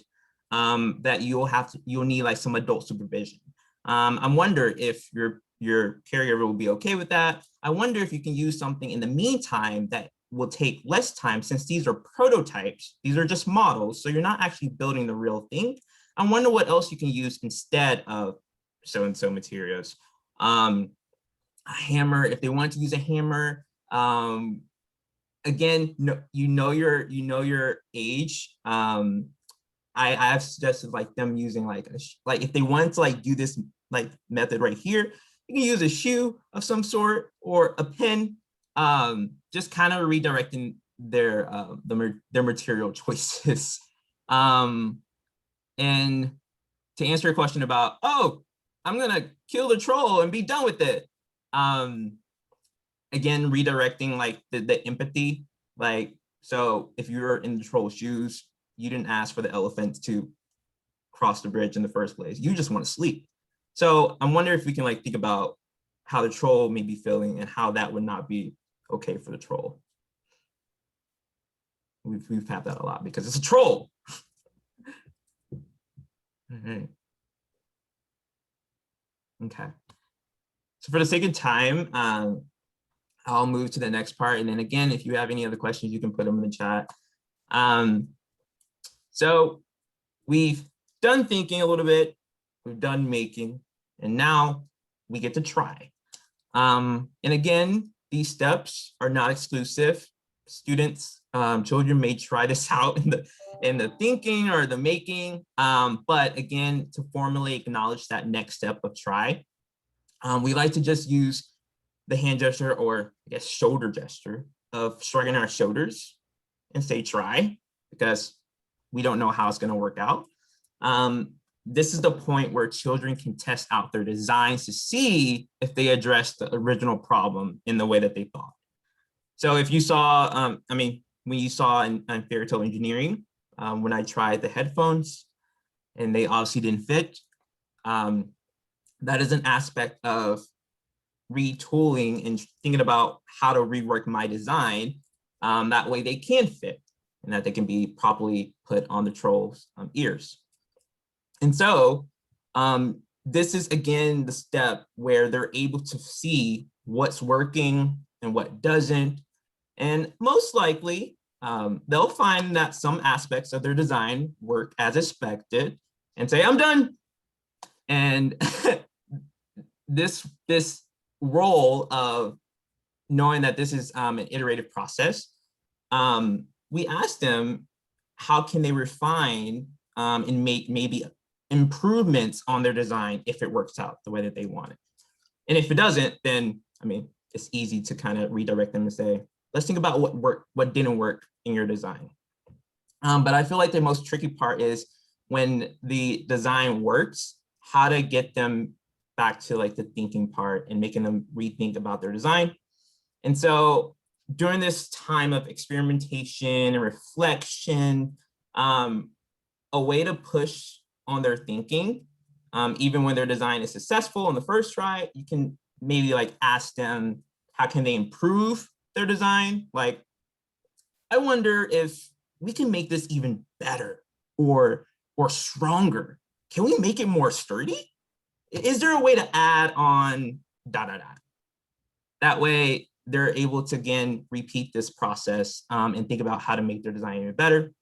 that you'll need like some adult supervision. I wonder if your caregiver will be okay with that. I wonder if you can use something in the meantime that will take less time, since these are prototypes. These are just models, so you're not actually building the real thing. I wonder what else you can use instead of so-and-so materials. A hammer, if they want to use a hammer, again, you know your age. I've suggested like them using like if they want to like do this like method right here, you can use a shoe of some sort or a pen, just kind of redirecting their material choices. And to answer your question about, oh, I'm gonna kill the troll and be done with it. Again, redirecting like the empathy, like, so if you're in the troll's shoes, you didn't ask for the elephant to cross the bridge in the first place. You just want to sleep. So I'm wondering if we can like think about how the troll may be feeling and how that would not be okay for the troll. We've had that a lot because it's a troll. All right. Okay. So for the sake of time, I'll move to the next part. And then again, if you have any other questions, you can put them in the chat. So we've done thinking a little bit, we've done making, and now we get to try. And again, these steps are not exclusive. Students, children may try this out in the thinking or the making, but again, to formally acknowledge that next step of try, we like to just use the hand gesture, or I guess shoulder gesture, of shrugging our shoulders and say try, because we don't know how it's going to work out. This is the point where children can test out their designs to see if they address the original problem in the way that they thought. So if you saw, when you saw in fairy tale engineering, when I tried the headphones and they obviously didn't fit, that is an aspect of retooling and thinking about how to rework my design. That way they can fit and that they can be properly put on the troll's ears. And so this is, again, the step where they're able to see what's working and what doesn't. And most likely, they'll find that some aspects of their design work as expected and say, I'm done. And this role of knowing that this is an iterative process, we asked them, how can they refine and make maybe improvements on their design if it works out the way that they want it. And if it doesn't, then, I mean, it's easy to kind of redirect them and say, let's think about what worked, what didn't work in your design. But I feel like the most tricky part is when the design works, how to get them back to like the thinking part and making them rethink about their design. And so during this time of experimentation and reflection, a way to push on their thinking, even when their design is successful on the first try, you can maybe like ask them, how can they improve their design? Like, I wonder if we can make this even better or stronger. Can we make it more sturdy? Is there a way to add on ... That way they're able to, again, repeat this process and think about how to make their design even better.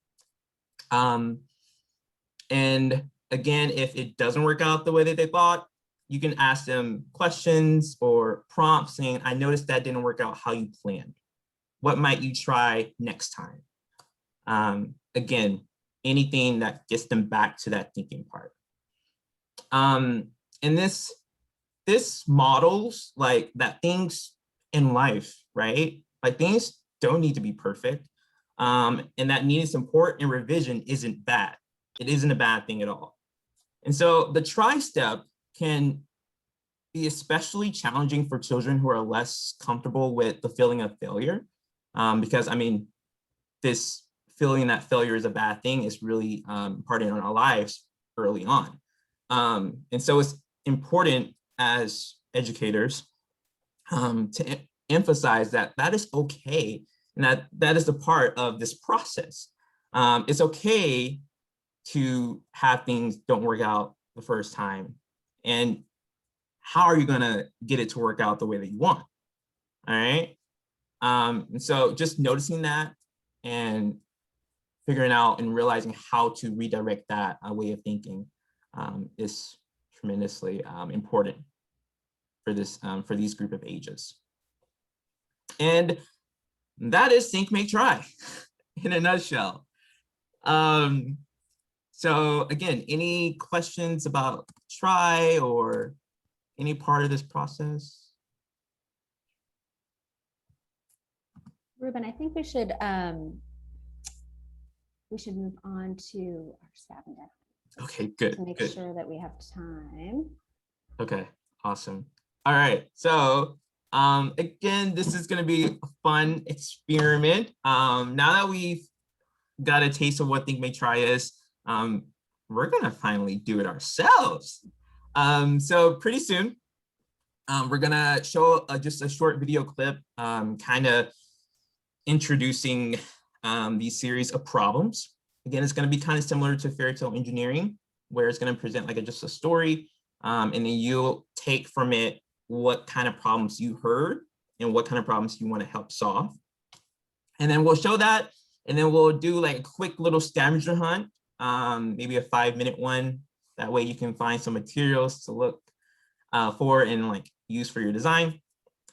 And again, if it doesn't work out the way that they thought, you can ask them questions or prompts saying, I noticed that didn't work out how you planned. What might you try next time? Again, anything that gets them back to that thinking part. And this models like that things in life, right? Like things don't need to be perfect. And that needing support and revision isn't bad. It isn't a bad thing at all. And so the try step can be especially challenging for children who are less comfortable with the feeling of failure. Because I mean, this feeling that failure is a bad thing is really part in our lives early on. And so it's important as educators to emphasize that that is okay and that is a part of this process. It's okay to have things don't work out the first time. And how are you gonna get it to work out the way that you want? All right. And so just noticing that and figuring out and realizing how to redirect that way of thinking is tremendously important for this for these group of ages. And that is Think, Make, Try in a nutshell. So again, any questions about try or any part of this process? Ruben, I think we should move on to our scavenger. Okay, good. To make good. sure that we have time. Okay, awesome. All right, so again, this is gonna be a fun experiment. Now that we've got a taste of what Think, Make, Try is, we're gonna finally do it ourselves. So pretty soon, we're gonna show just a short video clip, kind of introducing these series of problems. Again, it's gonna be kind of similar to fairy tale engineering, where it's gonna present like just a story, and then you'll take from it what kind of problems you heard and what kind of problems you wanna help solve. And then we'll show that, and then we'll do like a quick little scavenger hunt, maybe a 5-minute one. That way you can find some materials to look for and like use for your design.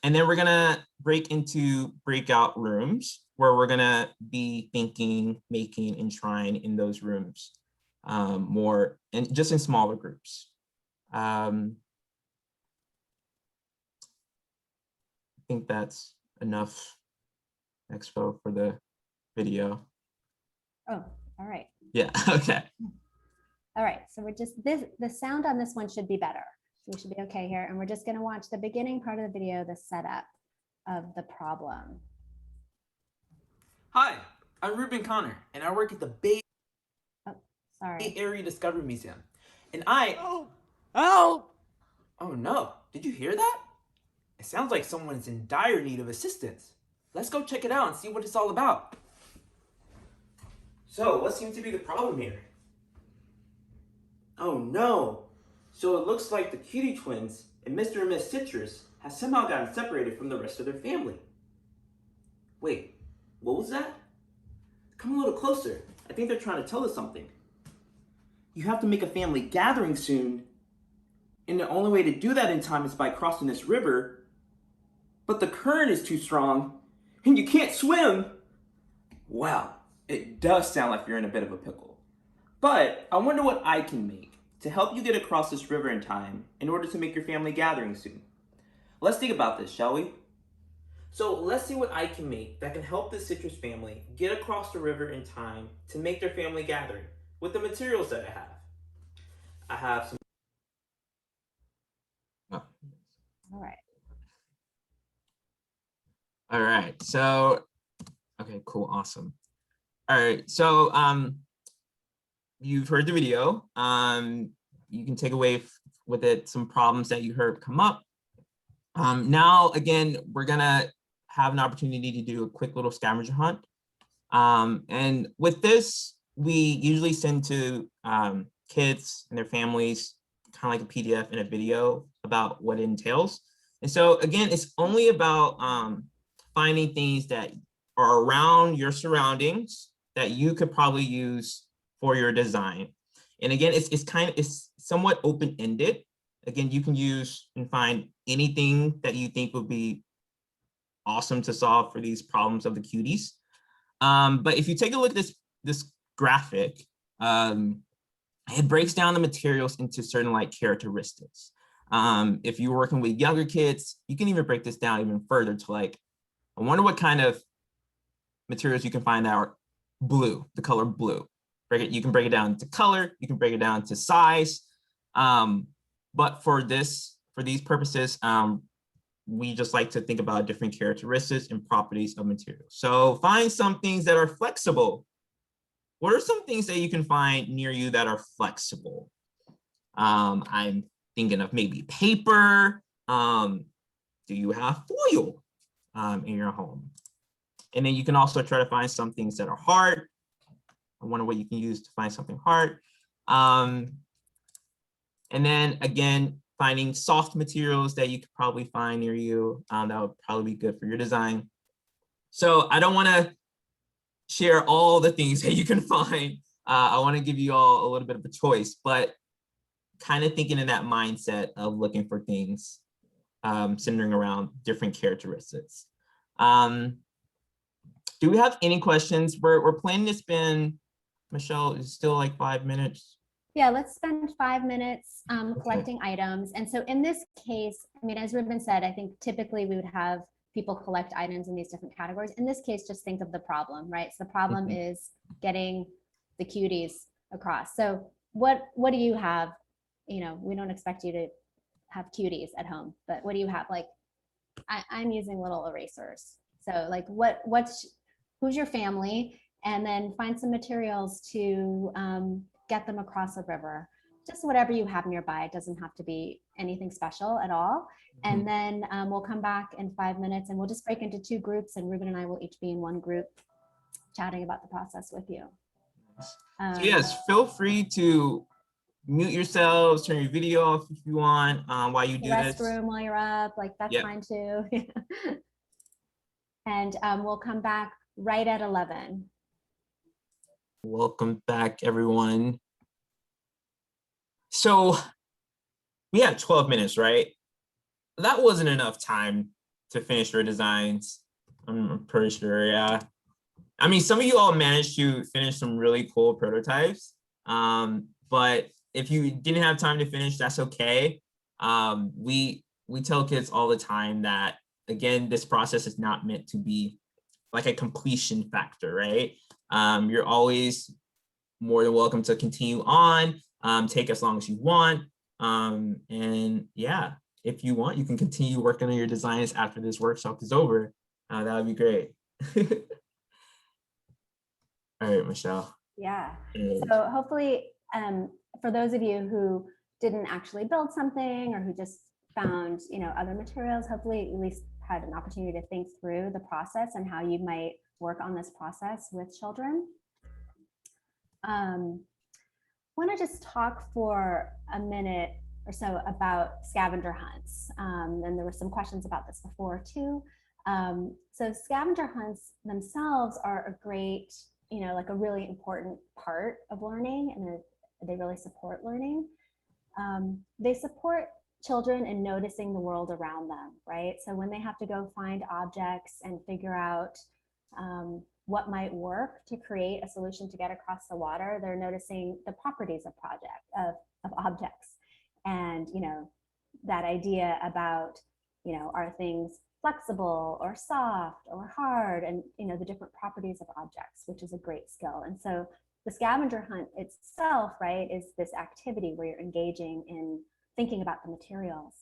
And then we're gonna break into breakout rooms where we're gonna be thinking, making, and trying in those rooms more, and just in smaller groups. I think that's enough expo for the video. Oh, all right. Yeah, okay. All right, so we're just, the sound on this one should be better. So we should be okay here. And we're just gonna watch the beginning part of the video, the setup of the problem. Hi, I'm Ruben Connor, and I work at the Bay Area Discovery Museum. And Oh no, did you hear that? It sounds like someone's in dire need of assistance. Let's go check it out and see what it's all about. So, what seems to be the problem here? Oh no, so it looks like the Cutie twins and Mr. and Miss Citrus have somehow gotten separated from the rest of their family. Wait, what was that? Come a little closer. I think they're trying to tell us something. You have to make a family gathering soon, and the only way to do that in time is by crossing this river. But the current is too strong, and you can't swim. Wow, it does sound like you're in a bit of a pickle. But I wonder what I can make to help you get across this river in time in order to make your family gathering soon. Let's think about this, shall we? So let's see what I can make that can help the citrus family get across the river in time to make their family gathering with the materials that I have. I have some. Oh. All right. All right. So, okay, cool. Awesome. All right. So, you've heard the video. You can take away with it some problems that you heard come up. Now, again, we're gonna have an opportunity to do a quick little scavenger hunt. And with this, we usually send to kids and their families kind of like a PDF and a video about what it entails. And so again, it's only about finding things that are around your surroundings that you could probably use for your design. And again, it's somewhat open-ended. Again, you can use and find anything that you think would be awesome to solve for these problems of the cuties. But if you take a look at this graphic, it breaks down the materials into certain like characteristics. If you're working with younger kids, you can even break this down even further to like, I wonder what kind of materials you can find that are blue, the color blue. You can break it down to color, you can break it down to size. But for these purposes, we just like to think about different characteristics and properties of materials. So find some things that are flexible. What are some things that you can find near you that are flexible? I'm thinking of maybe paper. Do you have foil in your home? And then you can also try to find some things that are hard. I wonder what you can use to find something hard. And then again, finding soft materials that you could probably find near you. That would probably be good for your design. So I don't want to share all the things that you can find. I want to give you all a little bit of a choice, but kind of thinking in that mindset of looking for things centering around different characteristics. Do we have any questions? We're planning to spend, Michelle, is still like 5 minutes. Yeah, let's spend 5 minutes collecting items. And so in this case, I mean, as Ruben said, I think typically we would have people collect items in these different categories. In this case, just think of the problem, right? So the problem is getting the cuties across. So what do you have? You know, we don't expect you to have cuties at home, but what do you have? Like, I'm using little erasers. So like who's your family? And then find some materials to get them across a river. Just whatever you have nearby. It doesn't have to be anything special at all. And then we'll come back in 5 minutes and we'll just break into 2 groups, and Ruben and I will each be in one group chatting about the process with you. So yes, feel free to mute yourselves, turn your video off if you want while you do this. Restroom while you're up, like that's fine too. And we'll come back right at 11. Welcome back, everyone. So we have 12 minutes, right? That wasn't enough time to finish your designs. I'm pretty sure, yeah. I mean, some of you all managed to finish some really cool prototypes, but if you didn't have time to finish, that's okay. We tell kids all the time that, again, this process is not meant to be like a completion factor, right? You're always more than welcome to continue on, take as long as you want. And yeah, if you want, you can continue working on your designs after this workshop is over. That would be great. All right, Michelle. Yeah, so hopefully for those of you who didn't actually build something or who just found, you know, other materials, hopefully at least had an opportunity to think through the process and how you might work on this process with children. I want to just talk for a minute or so about scavenger hunts. And there were some questions about this before too. So scavenger hunts themselves are a great, like a really important part of learning, and they really support learning. They support children in noticing the world around them, right? So when they have to go find objects and figure out what might work to create a solution to get across the water, they're noticing the properties of objects. And, that idea about, are things flexible or soft or hard, and, the different properties of objects, which is a great skill. And so the scavenger hunt itself, right, is this activity where you're engaging in thinking about the materials.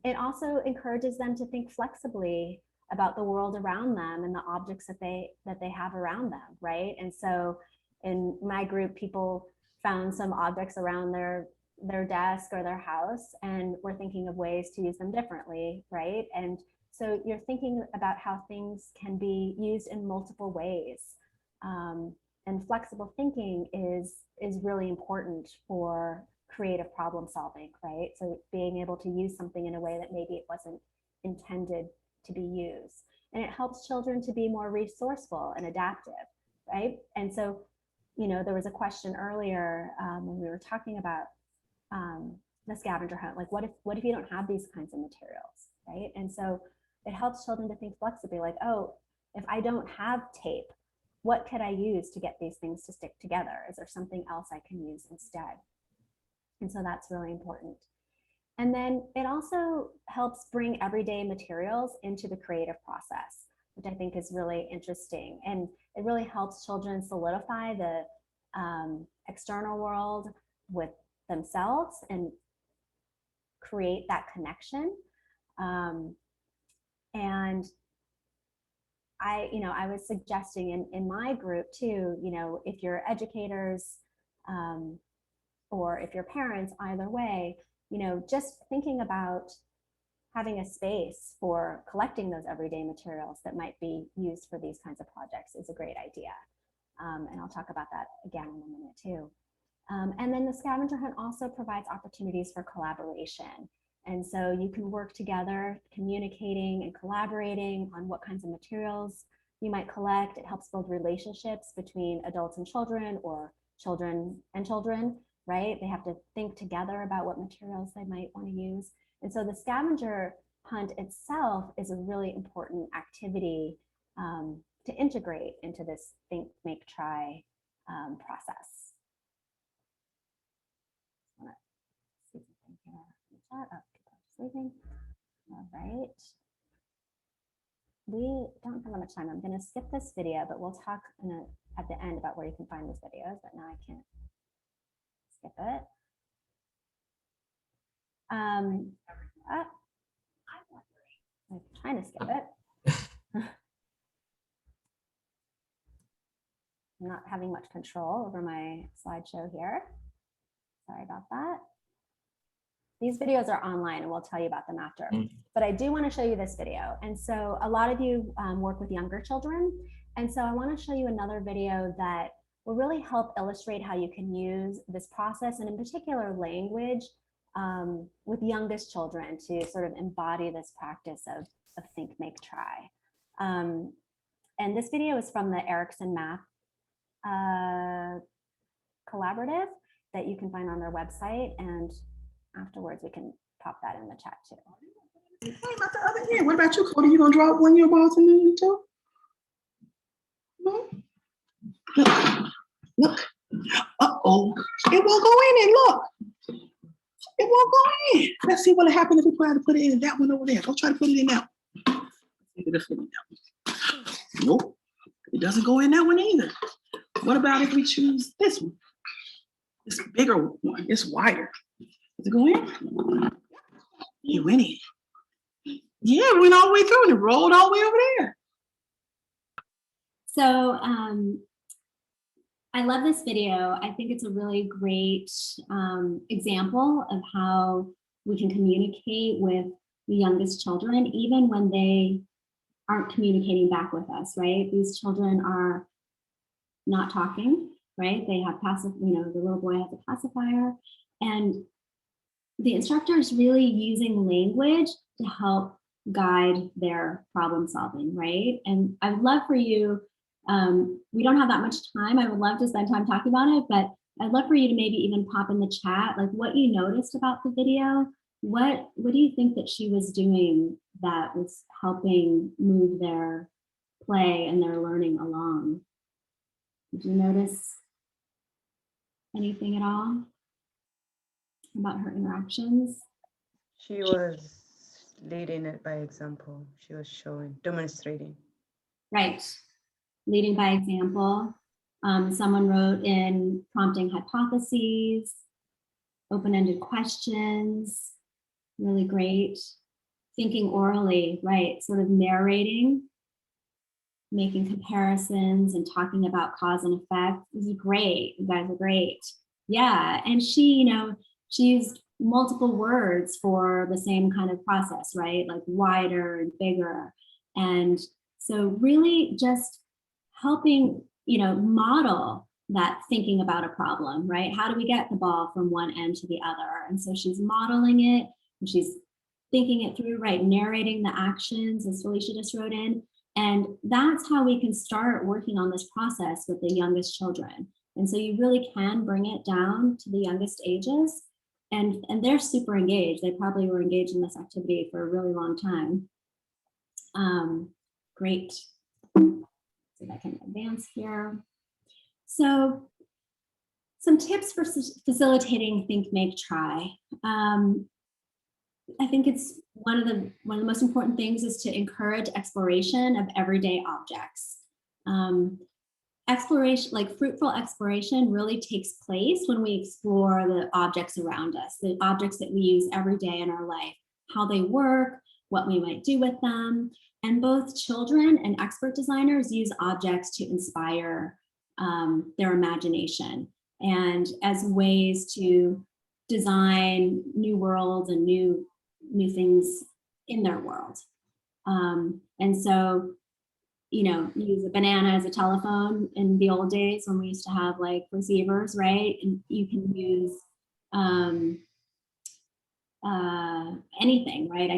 It also encourages them to think flexibly about the world around them and the objects that they have around them, right? And so in my group, people found some objects around their desk or their house, and we're thinking of ways to use them differently, right? And so you're thinking about how things can be used in multiple ways. And flexible thinking is really important for creative problem solving, right? So being able to use something in a way that maybe it wasn't intended to be used. And it helps children to be more resourceful and adaptive, right? And so, there was a question earlier when we were talking about the scavenger hunt, like what if you don't have these kinds of materials, right? And so it helps children to think flexibly, like, oh, if I don't have tape, what could I use to get these things to stick together? Is there something else I can use instead? And so that's really important. And then it also helps bring everyday materials into the creative process, which I think is really interesting. And it really helps children solidify the external world with themselves and create that connection. And I was suggesting in my group too, if you're educators or if you're parents, either way, just thinking about having a space for collecting those everyday materials that might be used for these kinds of projects is a great idea. And I'll talk about that again in a minute too. And then the scavenger hunt also provides opportunities for collaboration. And so you can work together, communicating and collaborating on what kinds of materials you might collect. It helps build relationships between adults and children, or children and children, right? They have to think together about what materials they might want to use. And so the scavenger hunt itself is a really important activity to integrate into this think, make, try process. See something here in the chat. Oh, people are just leaving. All right. We don't have that much time. I'm going to skip this video, but we'll talk at the end about where you can find these videos, but now I can't skip it. I'm trying to skip it. I'm not having much control over my slideshow here. Sorry about that. These videos are online and we'll tell you about them after. But I do want to show you this video. And so a lot of you work with younger children. And so I want to show you another video that will really help illustrate how you can use this process, and in particular language, with youngest children to sort of embody this practice of think, make, try. And this video is from the Erickson Math Collaborative that you can find on their website, and afterwards we can pop that in the chat too. Hey, about the other end. What about you, Cody? You gonna drop one of your balls in there too? No? Look. Uh-oh. It won't go in there. Look. It won't go in. Let's see what will happen if we try to put it in that one over there. Go try to put it in that one. Nope. It doesn't go in that one either. What about if we choose this one? This bigger one. It's wider. Does it go in? It went in. Yeah, it went all the way through and it rolled all the way over there. So I love this video. I think it's a really great example of how we can communicate with the youngest children, even when they aren't communicating back with us, right? These children are not talking, right? They have passive, the little boy has a pacifier, and the instructor is really using language to help guide their problem solving, right? And I would love for you, we don't have that much time. I would love to spend time talking about it, but I'd love for you to maybe even pop in the chat, like what you noticed about the video. What do you think that she was doing that was helping move their play and their learning along? Did you notice anything at all about her interactions? She was leading it by example. She was showing, demonstrating. Right, leading by example. Someone wrote in prompting hypotheses, open-ended questions, really great. Thinking orally, right, sort of narrating, making comparisons and talking about cause and effect. This is great, you guys are great. Yeah, and she used multiple words for the same kind of process, right? Like wider and bigger. And so really just helping, model that thinking about a problem, right? How do we get the ball from one end to the other? And so she's modeling it, and she's thinking it through, right? Narrating the actions, as Felicia just wrote in. And that's how we can start working on this process with the youngest children. And so you really can bring it down to the youngest ages. And they're super engaged. They probably were engaged in this activity for a really long time. Great. See if I can advance here. So some tips for facilitating Think, Make, Try. I think it's one of the most important things is to encourage exploration of everyday objects. Exploration, like fruitful exploration, really takes place when we explore the objects around us, the objects that we use every day in our life, how they work, what we might do with them. And both children and expert designers use objects to inspire their imagination and as ways to design new worlds and new things in their world. And so, use a banana as a telephone in the old days when we used to have like receivers, right? And you can use anything, right?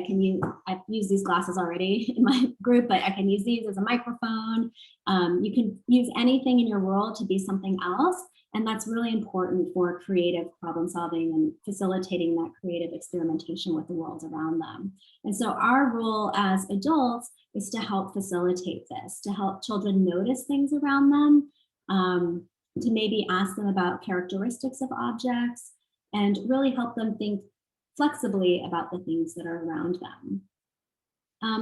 I've used these glasses already in my group, but I can use these as a microphone. You can use anything in your world to be something else. And that's really important for creative problem solving and facilitating that creative experimentation with the world around them. And so our role as adults is to help facilitate this, to help children notice things around them, to maybe ask them about characteristics of objects, and really help them think flexibly about the things that are around them.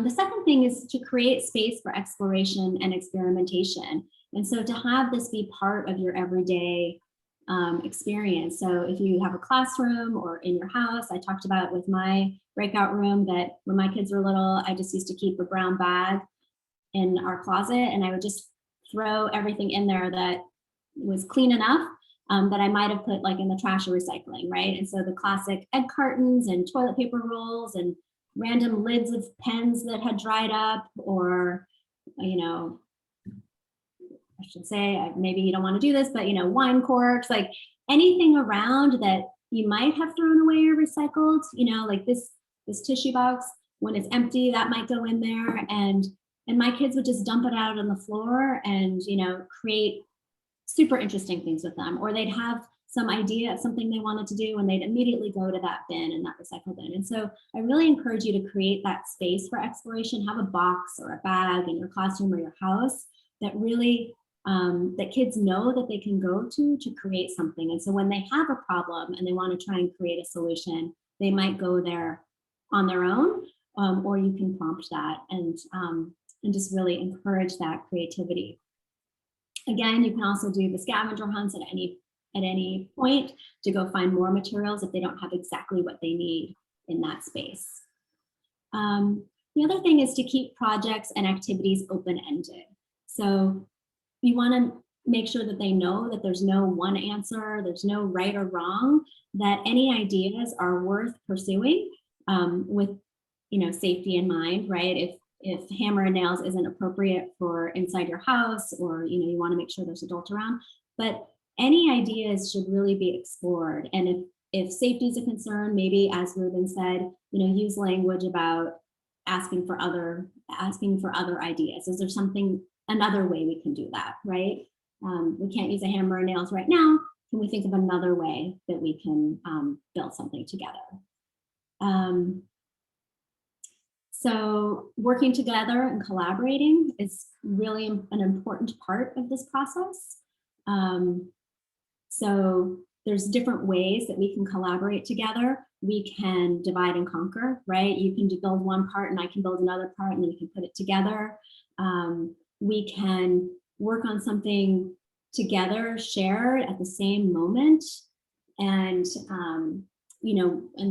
The second thing is to create space for exploration and experimentation. And so to have this be part of your everyday experience. So if you have a classroom or in your house, I talked about with my breakout room that when my kids were little, I just used to keep a brown bag in our closet, and I would just throw everything in there that was clean enough that I might have put like in the trash or recycling, right? And so the classic egg cartons and toilet paper rolls and random lids of pens that had dried up, or, I should say, maybe you don't want to do this, but wine corks, like anything around that you might have thrown away or recycled, like this tissue box, when it's empty, that might go in there. And my kids would just dump it out on the floor and, create super interesting things with them, or they'd have some idea of something they wanted to do and they'd immediately go to that bin and that recycle bin. And so I really encourage you to create that space for exploration, have a box or a bag in your classroom or your house that really, that kids know that they can go to create something. And so when they have a problem and they want to try and create a solution, they might go there on their own, or you can prompt that and just really encourage that creativity. Again, you can also do the scavenger hunts at any point to go find more materials if they don't have exactly what they need in that space. The other thing is to keep projects and activities open-ended. So you want to make sure that they know that there's no one answer, there's no right or wrong, that any ideas are worth pursuing with safety in mind, right? If hammer and nails isn't appropriate for inside your house, or you want to make sure there's adults around, but any ideas should really be explored. And if safety is a concern, maybe, as Ruben said, use language about asking for other ideas. Is there another way we can do that, right? We can't use a hammer and nails right now. Can we think of another way that we can build something together? So working together and collaborating is really an important part of this process. So there's different ways that we can collaborate together. We can divide and conquer, right? You can build one part and I can build another part and then we can put it together. We can work on something together, shared at the same moment. And, and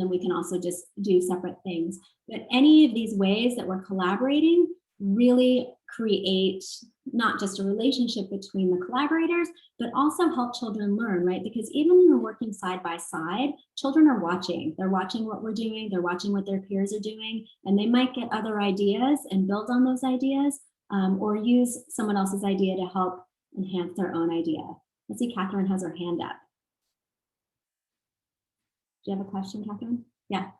then we can also just do separate things. But any of these ways that we're collaborating really create not just a relationship between the collaborators, but also help children learn, right? Because even when we're working side by side, children are watching. They're watching what we're doing. They're watching what their peers are doing, and they might get other ideas and build on those ideas, or use someone else's idea to help enhance their own idea. I see Catherine has her hand up. Do you have a question, Catherine? Yeah.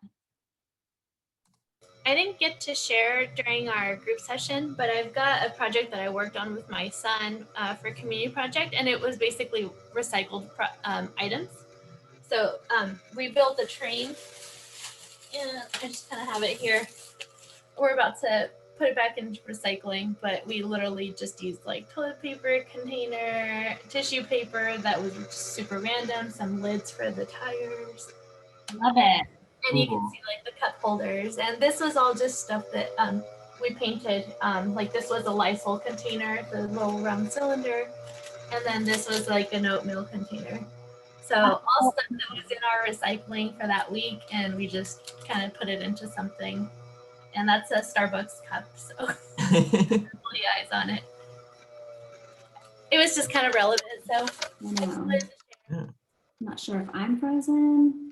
I didn't get to share during our group session, but I've got a project that I worked on with my son for a community project, and it was basically recycled items. So we built a train, and I just kind of have it here. We're about to put it back into recycling, but we literally just used like toilet paper container, tissue paper that was super random, some lids for the tires. Love it. And you can see like the cup holders, and this was all just stuff that we painted. Like this was a Lysol container, the little round cylinder, and then this was like an oatmeal container. So all stuff that was in our recycling for that week, and we just kind of put it into something. And that's a Starbucks cup, so the eyes on it. It was just kind of relevant, so. I'm not sure if I'm frozen.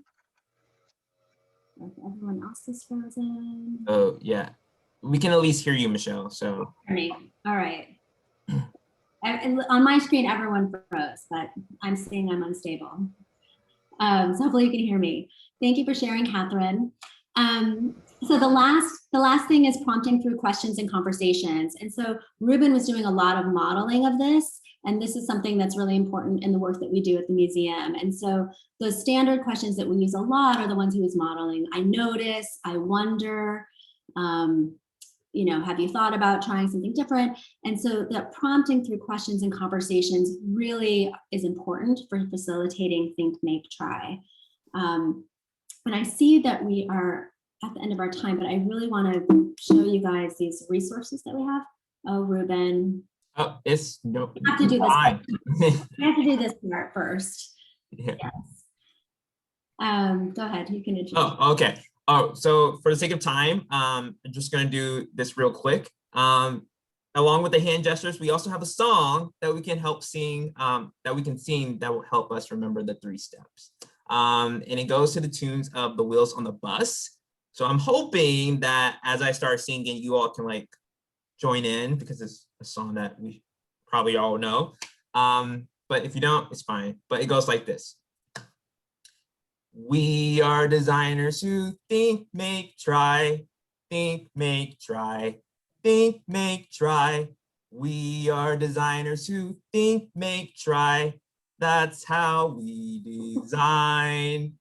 If everyone else is frozen. Oh, yeah. We can at least hear you, Michelle, so. All right. And on my screen, everyone froze, but I'm seeing I'm unstable. So hopefully you can hear me. Thank you for sharing, Catherine. So the last thing is prompting through questions and conversations. And so Ruben was doing a lot of modeling of this, and this is something that's really important in the work that we do at the museum. And so those standard questions that we use a lot are the ones he was modeling. I notice, I wonder, have you thought about trying something different? And so that prompting through questions and conversations really is important for facilitating think, make, try. And I see that we are at the end of our time, but I really want to show you guys these resources that we have. Oh, Ruben. Oh, it's no. We have to do this. We have to do this part first. Yeah. Yes. Go ahead. You can introduce. Oh, okay. Oh, so for the sake of time, I'm just gonna do this real quick. Along with the hand gestures, we also have a song that we can help sing, that will help us remember the 3 steps. And it goes to the tunes of The Wheels on the Bus. So I'm hoping that as I start singing, you all can like join in, because it's a song that we probably all know. But if you don't, it's fine. But it goes like this. We are designers who think, make, try, think, make, try, think, make, try. We are designers who think, make, try. That's how we design.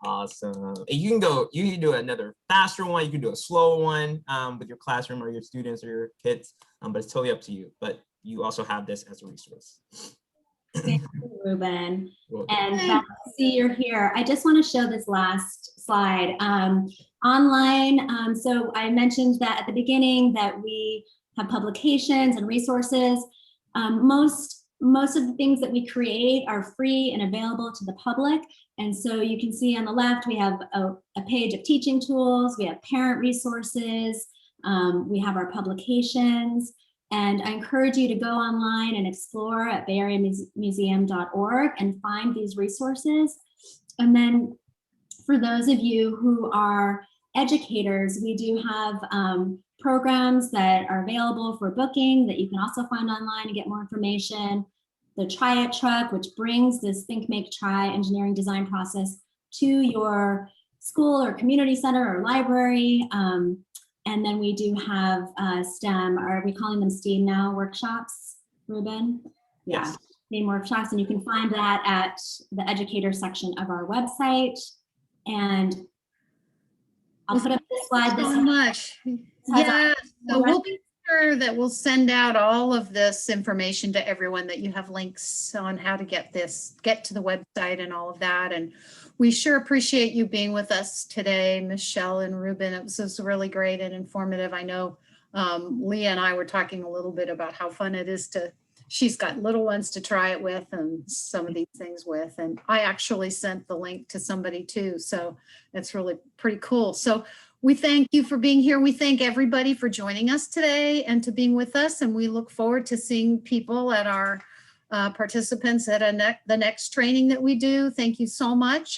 Awesome. And you can do another faster one. You can do a slower one with your classroom or your students or your kids, but it's totally up to you. But you also have this as a resource. Thank you, Ruben. And I see you're here. I just want to show this last slide. Online, so I mentioned that at the beginning that we have publications and resources. Most of the things that we create are free and available to the public. And so you can see on the left, we have a page of teaching tools, we have parent resources, we have our publications. And I encourage you to go online and explore at bayareamuseum.org and find these resources. And then for those of you who are educators, we do have programs that are available for booking that you can also find online and get more information. The Try It truck, which brings this think, make, try engineering design process to your school or community center or library. And then we do have STEM, are we calling them STEAM now, workshops, Ruben? Yeah, Yes. STEAM workshops, and you can find that at the educator section of our website. And I'll put up this slide. Thank you so much. Yeah, so we'll be sure that we'll send out all of this information to everyone, that you have links on how to get to the website and all of that. And we sure appreciate you being with us today, Michelle and Ruben. It was really great and informative. I know Leah and I were talking a little bit about how fun it is she's got little ones to try it with and some of these things with. And I actually sent the link to somebody too. So it's really pretty cool. So we thank you for being here. We thank everybody for joining us today and to being with us. And we look forward to seeing people at our participants at the next training that we do. Thank you so much.